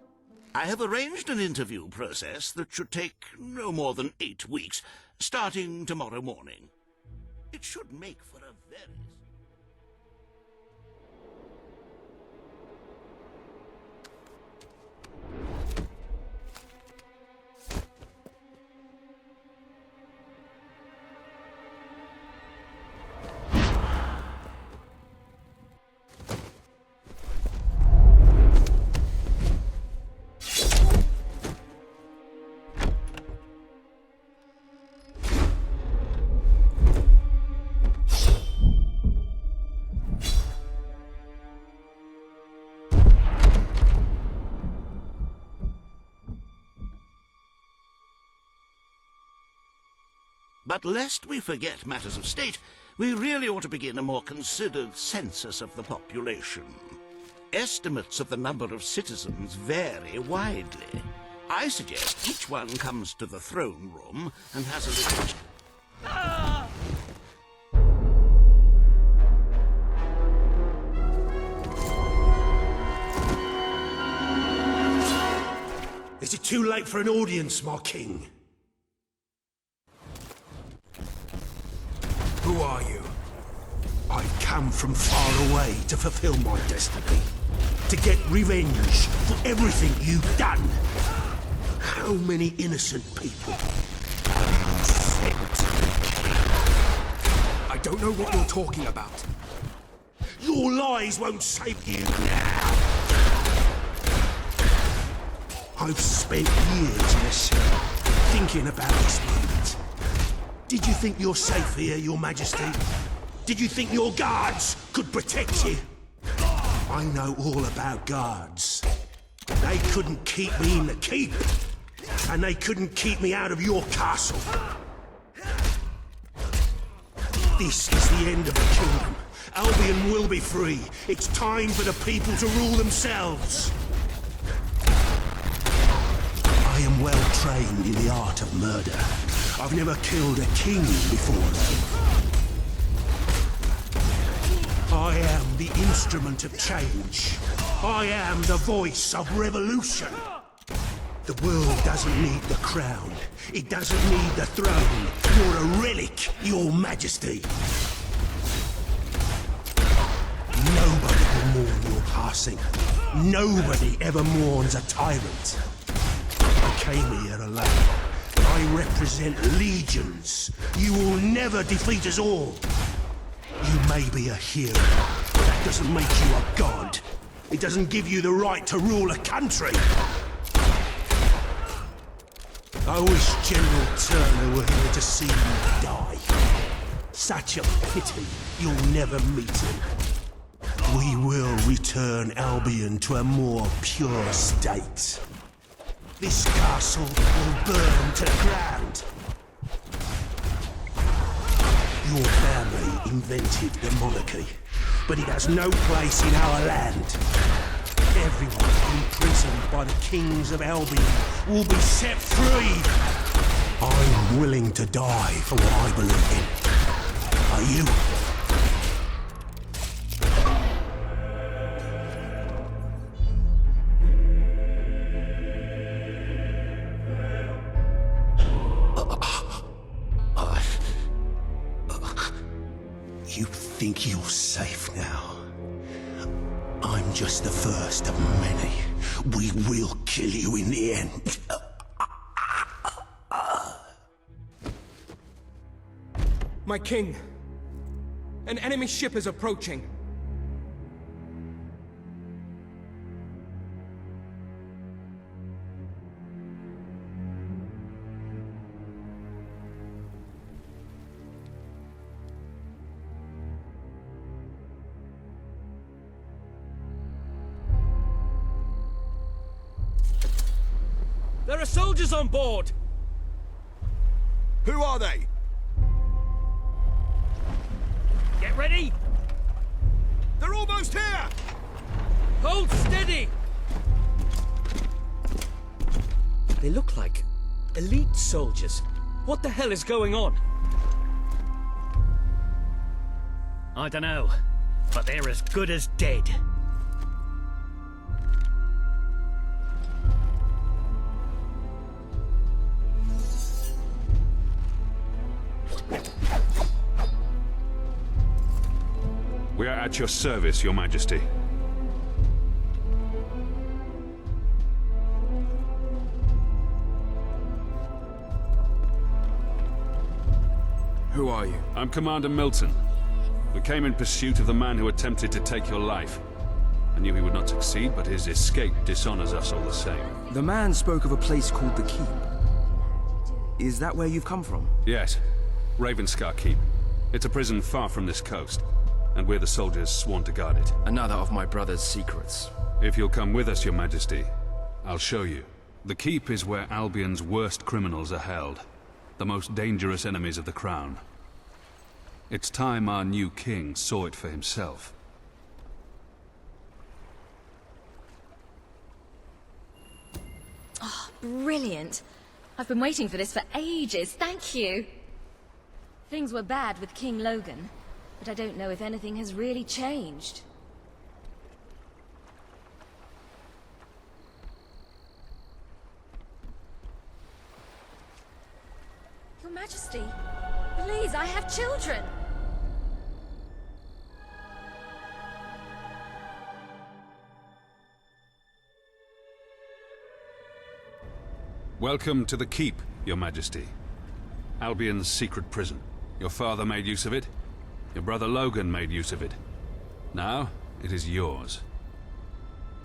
[SPEAKER 13] I have arranged an interview process that should take no more than 8 weeks, starting tomorrow morning. It should make for a very... But lest we forget matters of state, we really ought to begin a more considered census of the population. Estimates of the number of citizens vary widely. I suggest each one comes to the throne room and has a little...
[SPEAKER 14] Is it too late for an audience, my king? Who are you? I've come from far away to fulfill my destiny. To get revenge for everything you've done. How many innocent people have you sent?
[SPEAKER 10] I don't know what you're talking about.
[SPEAKER 14] Your lies won't save you now. I've spent years in a cell, thinking about this moment. Did you think you're safe here, Your Majesty? Did you think your guards could protect you? I know all about guards. They couldn't keep me in the keep, and they couldn't keep me out of your castle. This is the end of the kingdom. Albion will be free. It's time for the people to rule themselves. I am well trained in the art of murder. I've never killed a king before, though. I am the instrument of change. I am the voice of revolution. The world doesn't need the crown. It doesn't need the throne. You're a relic, Your Majesty. Nobody will mourn your passing. Nobody ever mourns a tyrant. I came here alone. I represent legions. You will never defeat us all. You may be a hero, but that doesn't make you a god. It doesn't give you the right to rule a country. I wish General Turner were here to see you die. Such a pity you'll never meet him. We will return Albion to a more pure state. This castle will burn to the ground. Your family invented the monarchy, but it has no place in our land. Everyone imprisoned by the kings of Albion will be set free. I'm willing to die for what I believe in. Are you? You think you're safe now? I'm just the first of many. We will kill you in the end.
[SPEAKER 10] My king! An enemy ship is approaching.
[SPEAKER 9] There are soldiers on board!
[SPEAKER 15] Who are they?
[SPEAKER 9] Get ready!
[SPEAKER 15] They're almost here!
[SPEAKER 9] Hold steady! They look like elite soldiers. What the hell is going on? I don't know, but they're as good as dead.
[SPEAKER 16] We are at your service, Your Majesty.
[SPEAKER 10] Who are you?
[SPEAKER 16] I'm Commander Milton. We came in pursuit of the man who attempted to take your life. I knew he would not succeed, but his escape dishonors us all the same.
[SPEAKER 17] The man spoke of a place called the Keep. Is that where you've come from?
[SPEAKER 16] Yes. Ravenscar Keep. It's a prison far from this coast, and we're the soldiers sworn to guard it.
[SPEAKER 17] Another of my brother's secrets.
[SPEAKER 16] If you'll come with us, Your Majesty, I'll show you. The Keep is where Albion's worst criminals are held. the most dangerous enemies of the Crown. It's time our new king saw it for himself.
[SPEAKER 11] Oh, brilliant. I've been waiting for this for ages, thank you. Things were bad with King Logan, but I don't know if anything has really changed. Your Majesty, please, I have children!
[SPEAKER 16] Welcome to the Keep, Your Majesty. Albion's secret prison. Your father made use of it. Your brother Logan made use of it. Now, it is yours.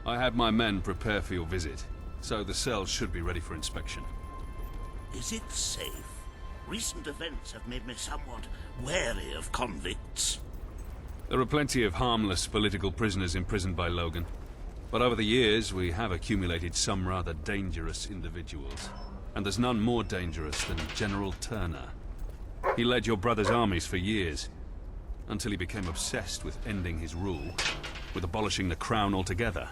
[SPEAKER 16] I had my men prepare for your visit, so the cells should be ready for inspection.
[SPEAKER 13] Is it safe? Recent events have made me somewhat wary of convicts.
[SPEAKER 16] There are plenty of harmless political prisoners imprisoned by Logan. But over the years, we have accumulated some rather dangerous individuals. And there's none more dangerous than General Turner. He led your brother's armies for years, until he became obsessed with ending his rule, with abolishing the crown altogether.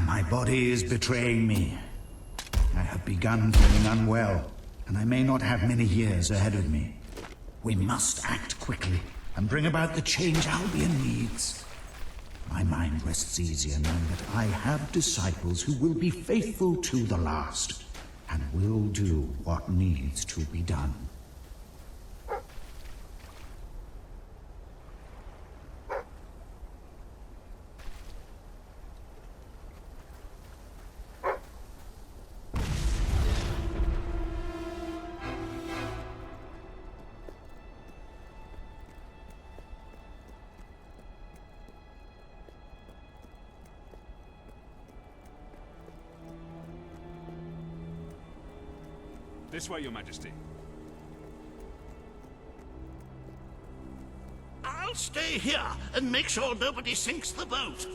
[SPEAKER 18] My body is betraying me. I have begun feeling unwell, and I may not have many years ahead of me. We must act quickly and bring about the change Albion needs. My mind rests easier knowing that I have disciples who will be faithful to the last, and will do what needs to be done.
[SPEAKER 16] This way, Your Majesty.
[SPEAKER 13] I'll stay here and make sure nobody sinks the boat.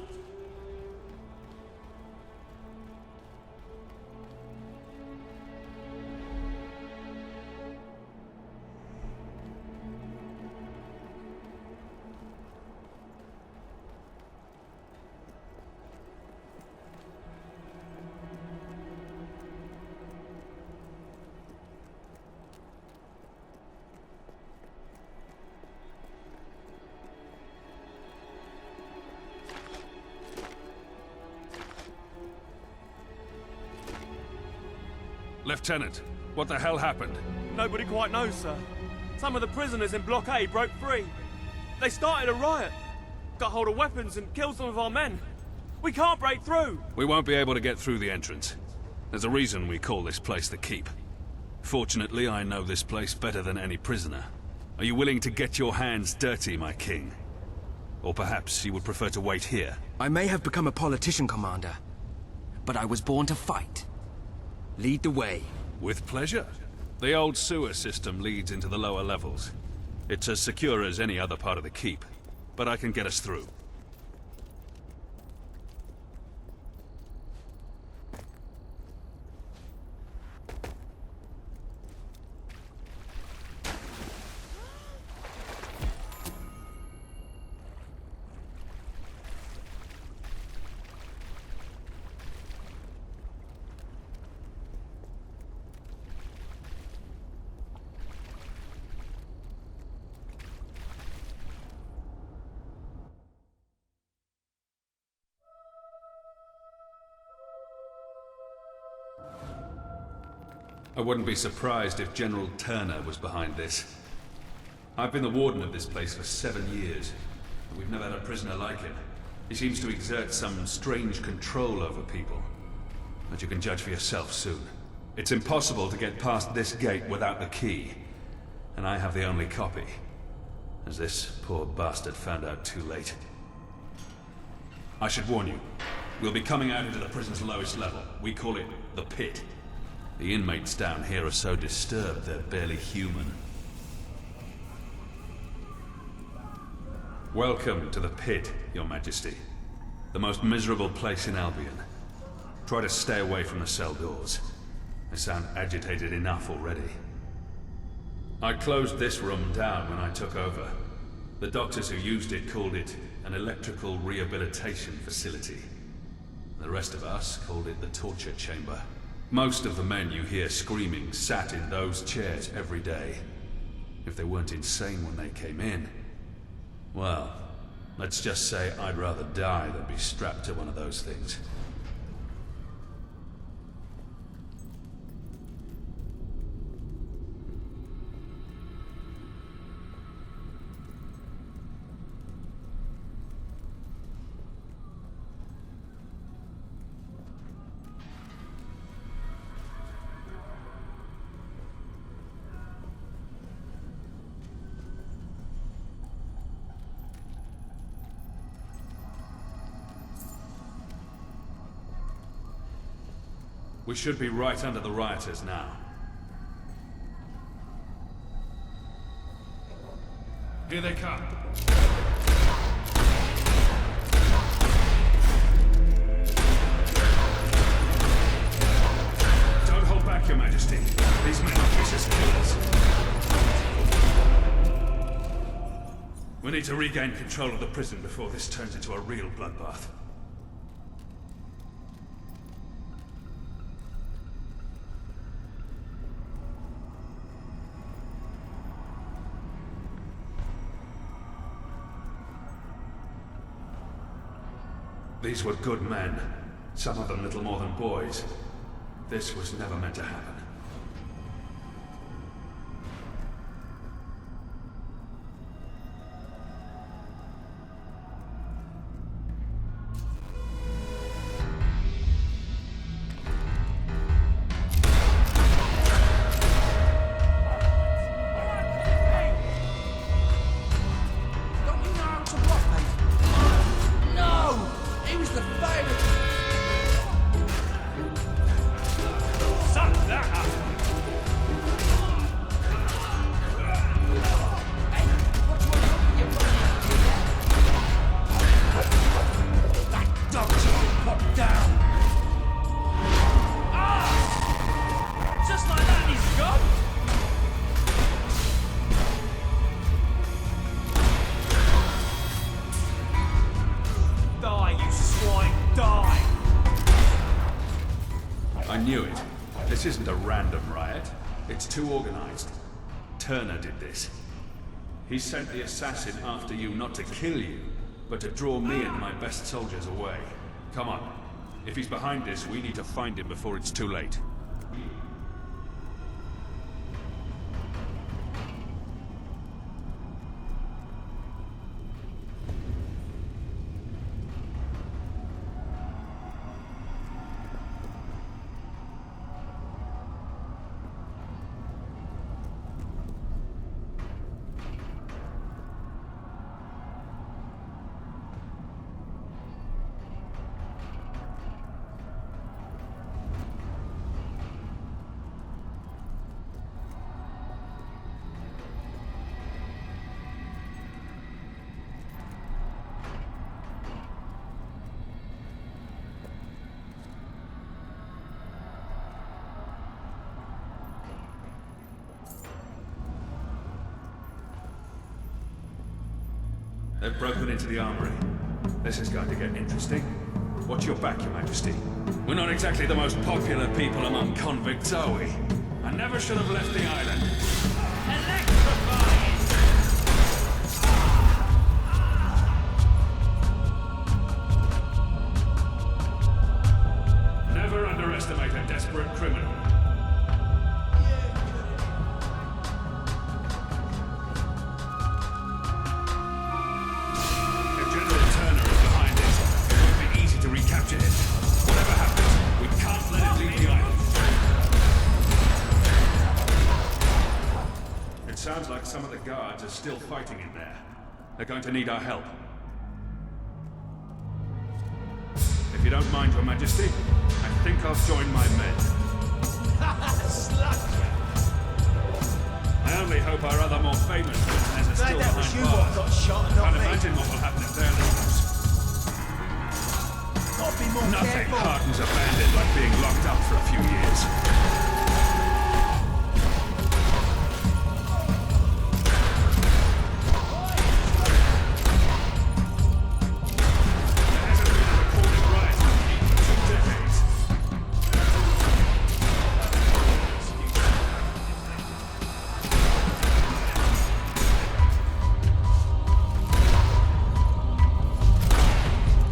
[SPEAKER 16] Lieutenant, what the hell happened?
[SPEAKER 19] Nobody quite knows, sir. Some of the prisoners in Block A broke free. They started a riot, got hold of weapons and killed some of our men. We can't break through.
[SPEAKER 16] We won't be able to get through the entrance. There's a reason we call this place the Keep. Fortunately, I know this place better than any prisoner. Are you willing to get your hands dirty, my king? Or perhaps you would prefer to wait here?
[SPEAKER 17] I may have become a politician, Commander, but I was born to fight. Lead the way.
[SPEAKER 16] With pleasure. The old sewer system leads into the lower levels. It's as secure as any other part of the Keep, but I can get us through. I wouldn't be surprised if General Turner was behind this. I've been the warden of this place for 7 years, and we've never had a prisoner like him. He seems to exert some strange control over people. But you can judge for yourself soon. It's impossible to get past this gate without the key, and I have the only copy, as this poor bastard found out too late. I should warn you, we'll be coming out into the prison's lowest level. We call it the Pit. The inmates down here are so disturbed they're barely human. Welcome to the Pit, Your Majesty. The most miserable place in Albion. Try to stay away from the cell doors. They sound agitated enough already. I closed this room down when I took over. The doctors who used it called it an electrical rehabilitation facility. The rest of us called it the torture chamber. Most of the men you hear screaming sat in those chairs every day. If they weren't insane when they came in, well, let's just say I'd rather die than be strapped to one of those things. We should be right under the rioters now. Here they come. Don't hold back, Your Majesty. These men are vicious killers. We need to regain control of the prison before this turns into a real bloodbath. These were good men, some of them little more than boys. This was never meant to happen. This isn't a random riot. It's too organized. Turner did this. He sent the assassin after you not to kill you, but to draw me and my best soldiers away. Come on. If he's behind this, we need to find him before it's too late. They've broken into the armory. This is going to get interesting. Watch your back, Your Majesty. We're not exactly the most popular people among convicts, are we? I never should have left the island. Never underestimate a desperate criminal. Sounds like some of the guards are still fighting in there. They're going to need our help. If you don't mind, Your Majesty, I think I'll join my men. I only hope our other more famous prisoners are still behind bars. Can't imagine what will happen if they're loose.
[SPEAKER 14] be more
[SPEAKER 16] Nothing
[SPEAKER 14] careful.
[SPEAKER 16] hardens a bandit like being locked up for a few years.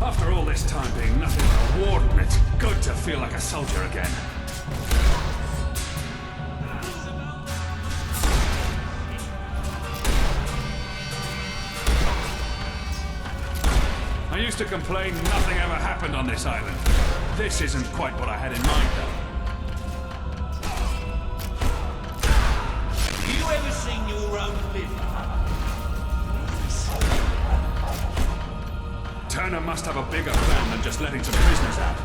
[SPEAKER 16] After all this time being nothing but a warden, it's good to feel like a soldier again. I used to complain nothing ever happened on this island. This isn't quite what I had in mind, though.
[SPEAKER 14] You ever seen your own liver?
[SPEAKER 16] Turner must have a bigger plan than just letting some prisoners out.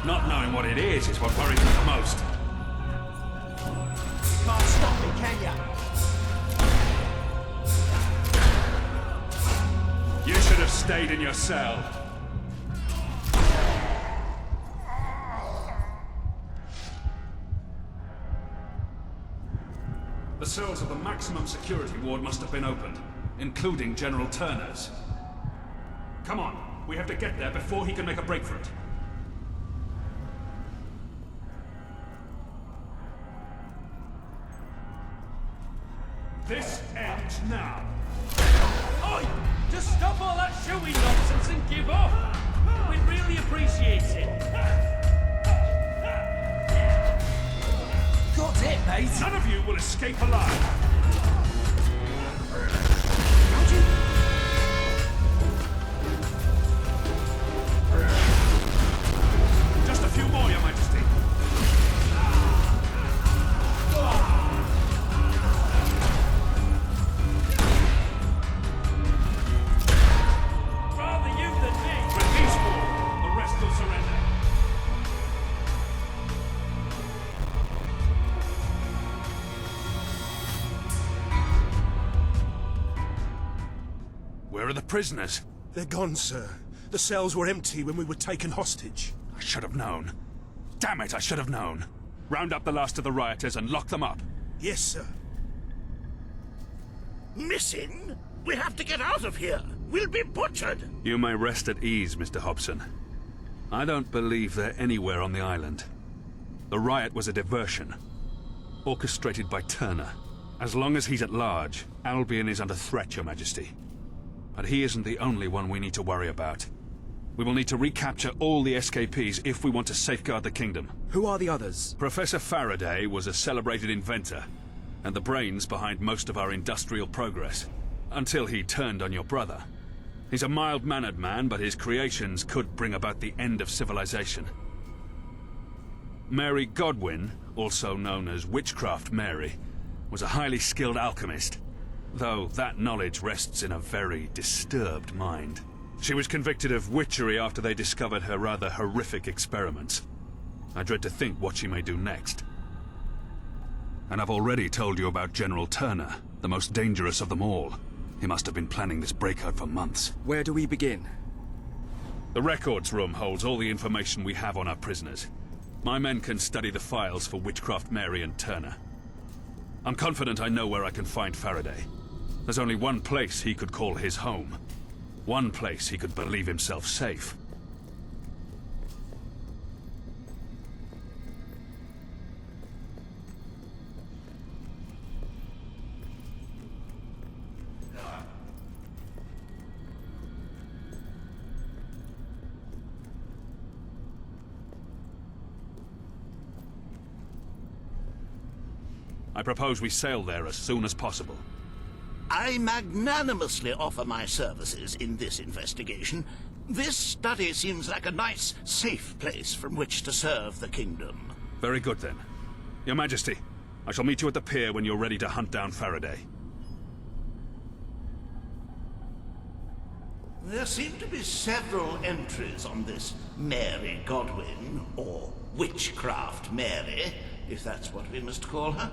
[SPEAKER 16] Not knowing what it is what worries me the most.
[SPEAKER 14] You can't stop me, can ya?
[SPEAKER 16] You should have stayed in your cell. The cells of the maximum security ward must have been opened, including General Turner's. Come on, we have to get there before he can make a break for it. This ends now.
[SPEAKER 10] Oi! Just stop all that showy nonsense and give up! We'd really appreciate it.
[SPEAKER 14] Got it, mate.
[SPEAKER 16] None of you will escape alive.
[SPEAKER 14] How'd you...
[SPEAKER 16] Just a few more, Your Majesty.
[SPEAKER 10] Rather you than me.
[SPEAKER 16] When these fall, the rest will surrender. Where are the prisoners?
[SPEAKER 14] They're gone, sir. The cells were empty when we were taken hostage.
[SPEAKER 16] I should have known. Damn it, I should have known. Round up the last of the rioters and lock them up.
[SPEAKER 14] Yes, sir.
[SPEAKER 13] Missing? We have to get out of here. We'll be butchered.
[SPEAKER 16] You may rest at ease, Mr. Hobson. I don't believe they're anywhere on the island. The riot was a diversion, orchestrated by Turner. As long as he's at large, Albion is under threat, Your Majesty. But he isn't the only one we need to worry about. We will need to recapture all the escapees if we want to safeguard the kingdom.
[SPEAKER 17] Who are the others?
[SPEAKER 16] Professor Faraday was a celebrated inventor, and the brains behind most of our industrial progress, until he turned on your brother. He's a mild-mannered man, but his creations could bring about the end of civilization. Mary Godwin, also known as Witchcraft Mary, was a highly skilled alchemist, though that knowledge rests in a very disturbed mind. She was convicted of witchery after they discovered her rather horrific experiments. I dread to think what she may do next. And I've already told you about General Turner, the most dangerous of them all. He must have been planning this breakout for months.
[SPEAKER 17] Where do we begin?
[SPEAKER 16] The records room holds all the information we have on our prisoners. My men can study the files for Witchcraft Mary and Turner. I'm confident I know where I can find Faraday. There's only one place he could call his home. One place he could believe himself safe. I propose we sail there as soon as possible.
[SPEAKER 13] I magnanimously offer my services in this investigation. This study seems like a nice, safe place from which to serve the kingdom.
[SPEAKER 16] Very good, then. Your Majesty, I shall meet you at the pier when you're ready to hunt down Faraday.
[SPEAKER 13] There seem to be several entries on this Mary Godwin, or Witchcraft Mary, if that's what we must call her.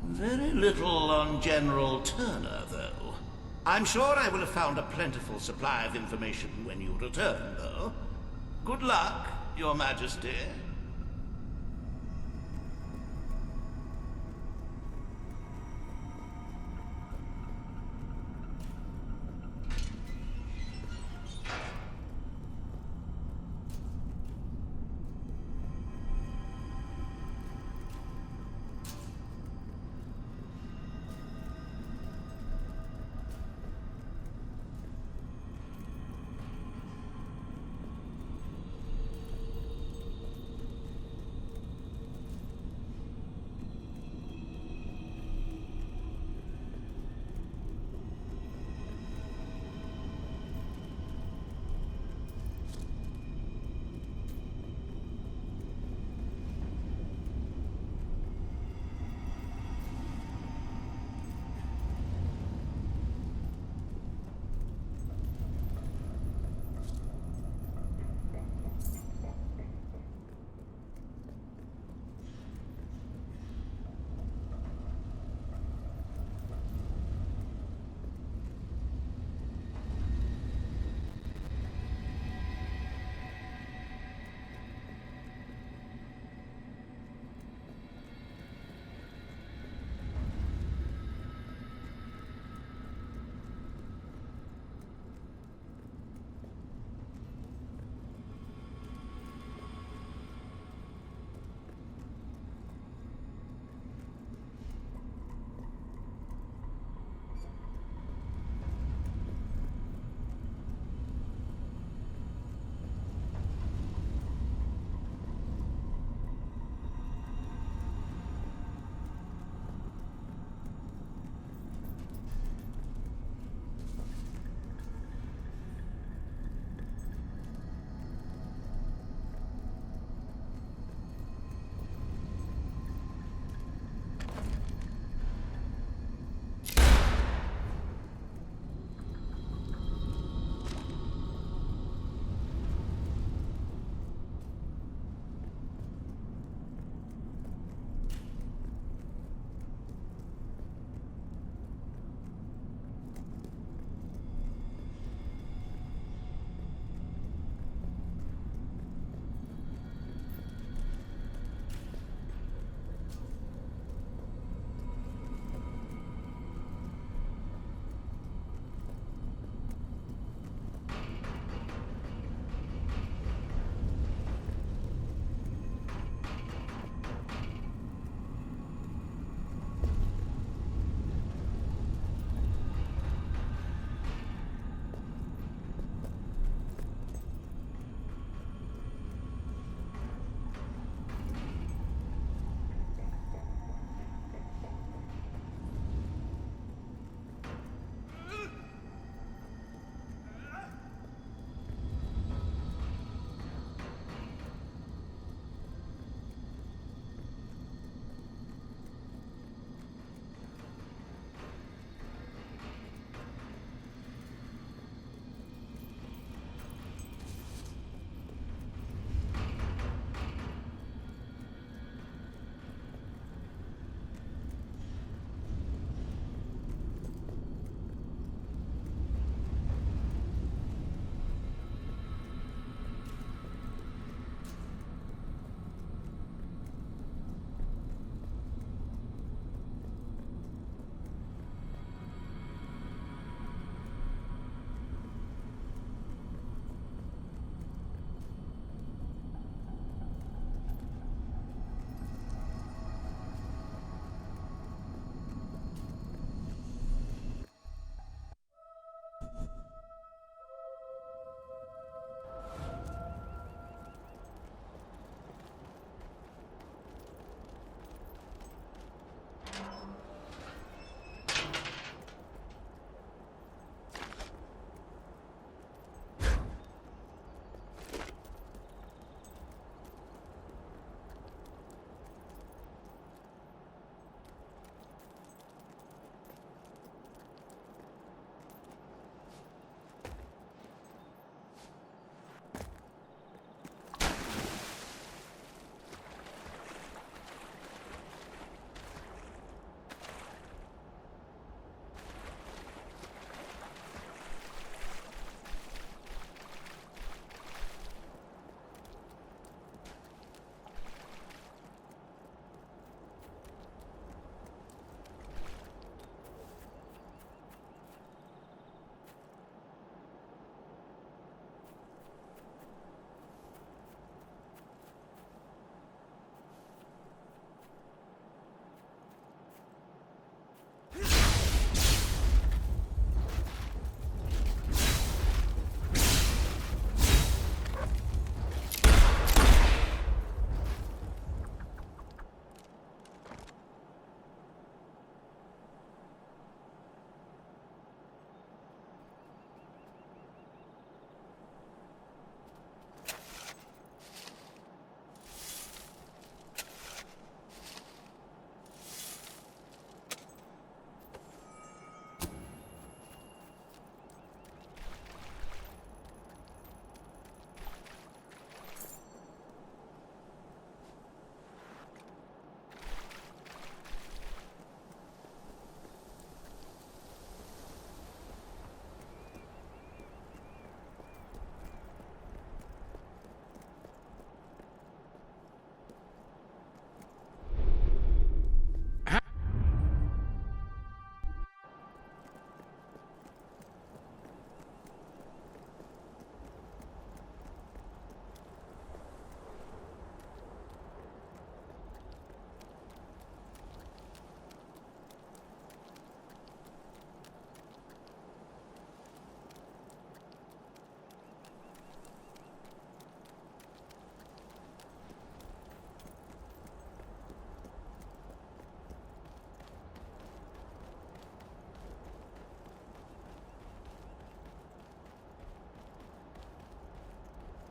[SPEAKER 13] Very little on General Turner, though. I'm sure I will have found a plentiful supply of information when you return, though. Good luck, Your Majesty.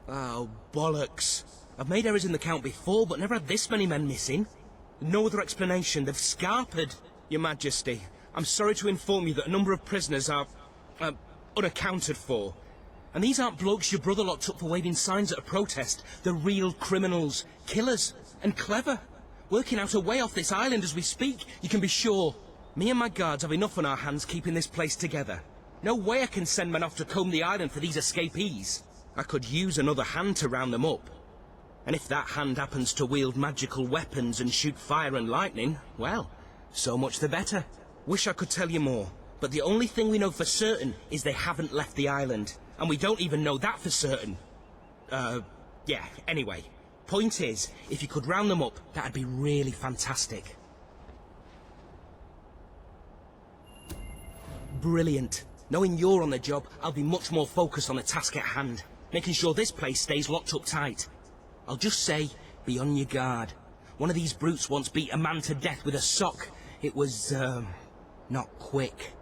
[SPEAKER 17] Oh, bollocks. I've made errors in the count before, but never had this many men missing. No other explanation. They've scarpered. Your Majesty, I'm sorry to inform you that a number of prisoners are, unaccounted for. And these aren't blokes your brother locked up for waving signs at a protest. They're real criminals, killers, and clever. Working out a way off this island as we speak, you can be sure. Me and my guards have enough on our hands keeping this place together. No way I can send men off to comb the island for these escapees. I could use another hand to round them up. And if that hand happens to wield magical weapons and shoot fire and lightning, well, so much the better. Wish I could tell you more, but the only thing we know for certain is they haven't left the island. And we don't even know that for certain. Yeah, anyway. Point is, if you could round them up, that'd be really fantastic. Brilliant. Knowing you're on the job, I'll be much more focused on the task at hand, making sure this place stays locked up tight. I'll just say, be on your guard. One of these brutes once beat a man to death with a sock. It was, not quick.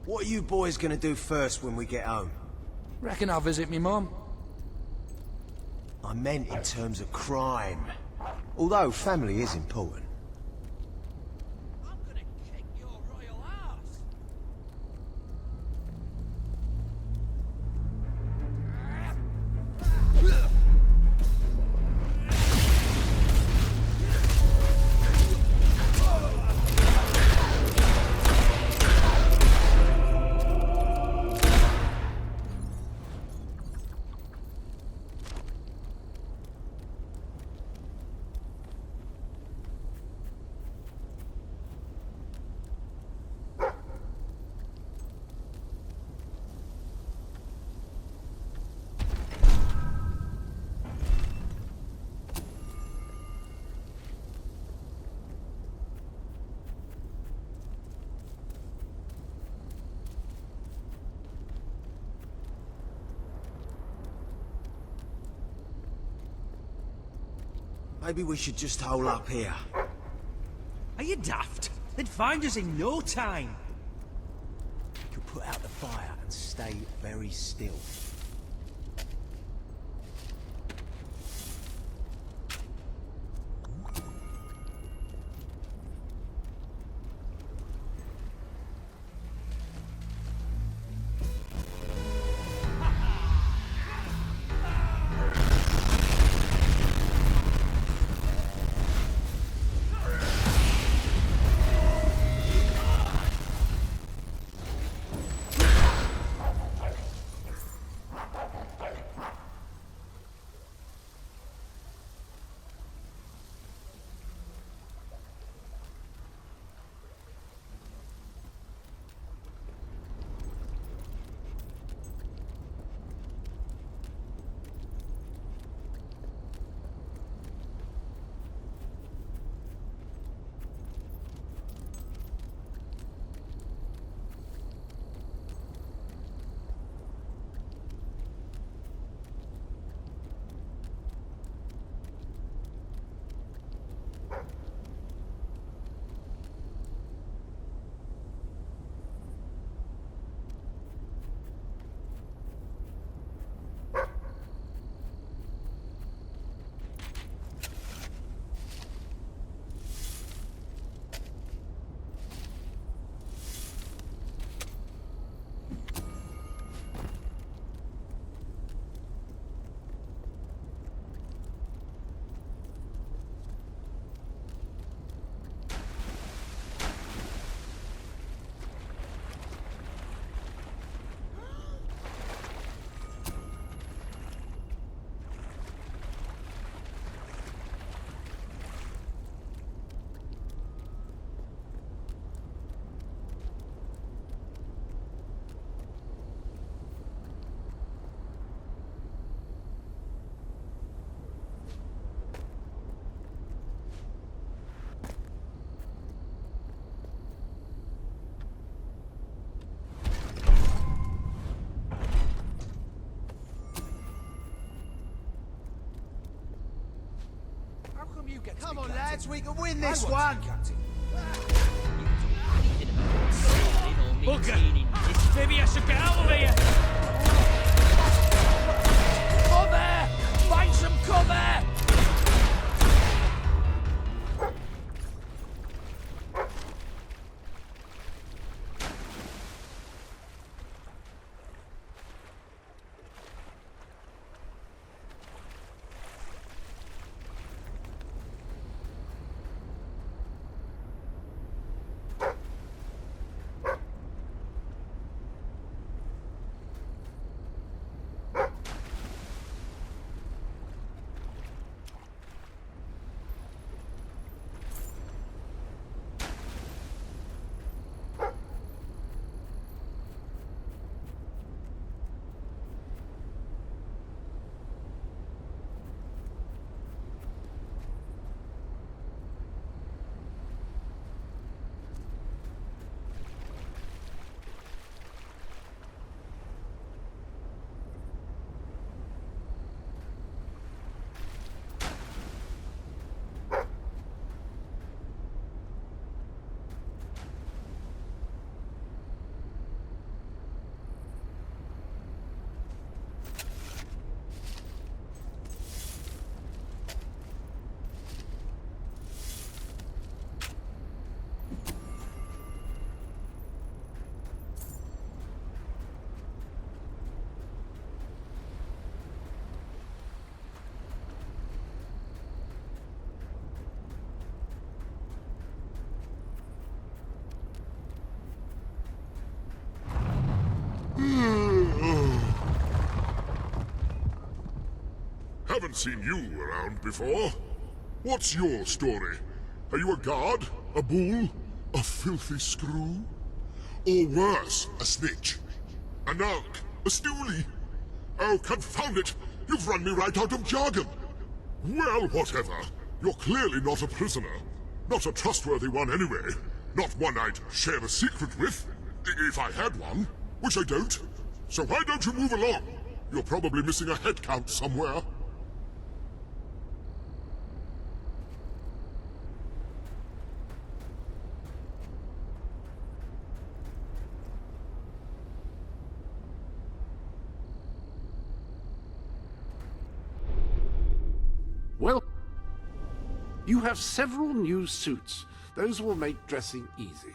[SPEAKER 20] What are you boys gonna do first when we get home?
[SPEAKER 21] Reckon I'll visit me mum.
[SPEAKER 20] I meant in terms of crime. Although family is important. Maybe we should just hole up here.
[SPEAKER 17] Are you daft? They'd find us in no time.
[SPEAKER 20] We could put out the fire and stay very still. Come on, lads, we can win this one!
[SPEAKER 9] Bugger! Maybe I should get out of here!
[SPEAKER 21] Cover! Find some cover!
[SPEAKER 6] Haven't seen you around before. What's your story? Are you a guard? A bull? A filthy screw? Or worse, a snitch? A narc? A stoolie? Oh, confound it! You've run me right out of jargon! Well, whatever. You're clearly not a prisoner. Not a trustworthy one anyway. Not one I'd share a secret with, if I had one, which I don't. So why don't you move along? You're probably missing a head count somewhere.
[SPEAKER 2] Well, you have several new suits. Those will make dressing easy.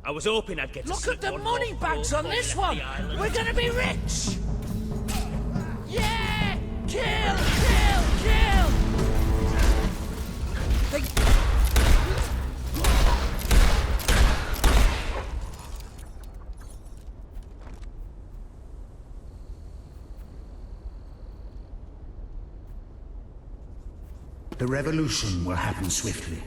[SPEAKER 9] I was hoping I'd get to
[SPEAKER 21] Look
[SPEAKER 9] see
[SPEAKER 21] at the
[SPEAKER 9] one
[SPEAKER 21] money
[SPEAKER 9] more
[SPEAKER 21] bags
[SPEAKER 9] floor
[SPEAKER 21] on this
[SPEAKER 9] falling
[SPEAKER 21] one!
[SPEAKER 9] off the island.
[SPEAKER 21] We're gonna be rich! Yeah! Kill! Kill! Kill!
[SPEAKER 18] The revolution will happen swiftly.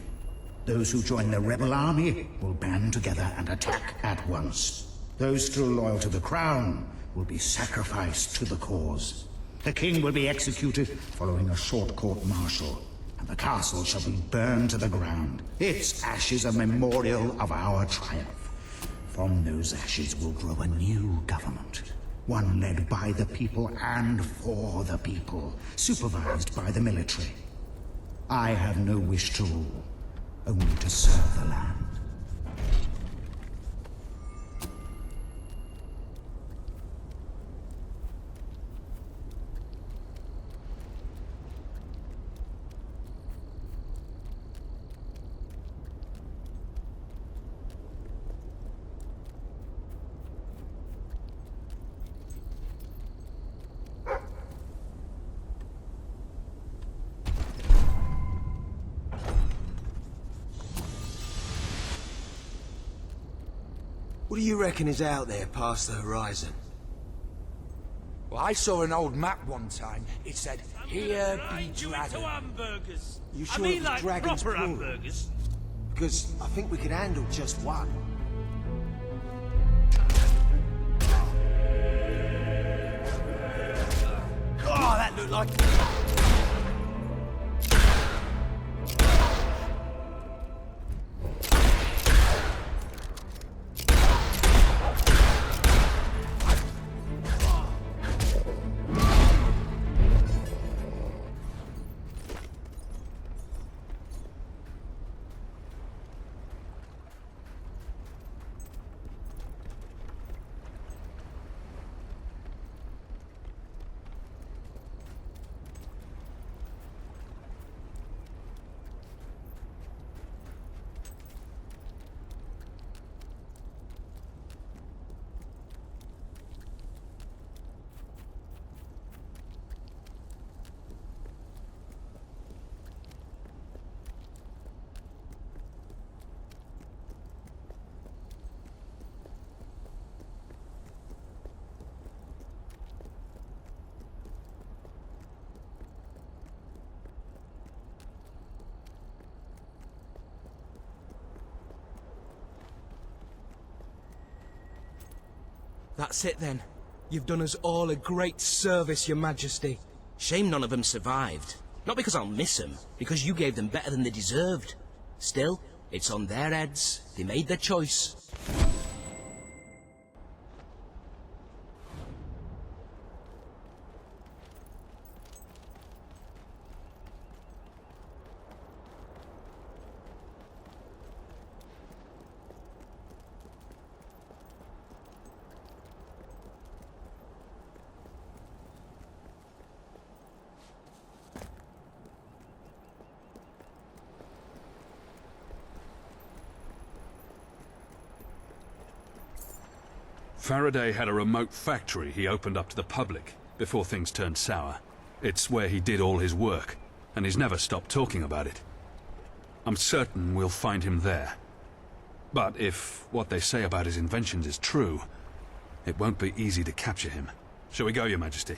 [SPEAKER 18] Those who join the rebel army will band together and attack at once. Those still loyal to the crown will be sacrificed to the cause. The king will be executed following a short court-martial, and the castle shall be burned to the ground. Its ashes a memorial of our triumph. From those ashes will grow a new government. One led by the people and for the people, supervised by the military. I have no wish to rule, only to serve the land.
[SPEAKER 20] What do you reckon is out there past the horizon?
[SPEAKER 21] Well, I saw an old map one time. It said, "Here be
[SPEAKER 9] You
[SPEAKER 21] dragon."
[SPEAKER 9] into hamburgers.
[SPEAKER 20] You
[SPEAKER 9] I
[SPEAKER 20] sure
[SPEAKER 9] mean
[SPEAKER 20] it was
[SPEAKER 9] like
[SPEAKER 20] dragons
[SPEAKER 9] proper
[SPEAKER 20] plural?
[SPEAKER 9] hamburgers.
[SPEAKER 20] Because I think we could handle just one. Oh, that looked like...
[SPEAKER 17] That's it then. You've done us all a great service, Your Majesty. Shame none of them survived. Not because I'll miss them, because you gave them better than they deserved. Still, it's on their heads. They made their choice.
[SPEAKER 16] Faraday had a remote factory he opened up to the public before things turned sour. It's where he did all his work, and he's never stopped talking about it. I'm certain we'll find him there. But if what they say about his inventions is true, it won't be easy to capture him. Shall we go, Your Majesty?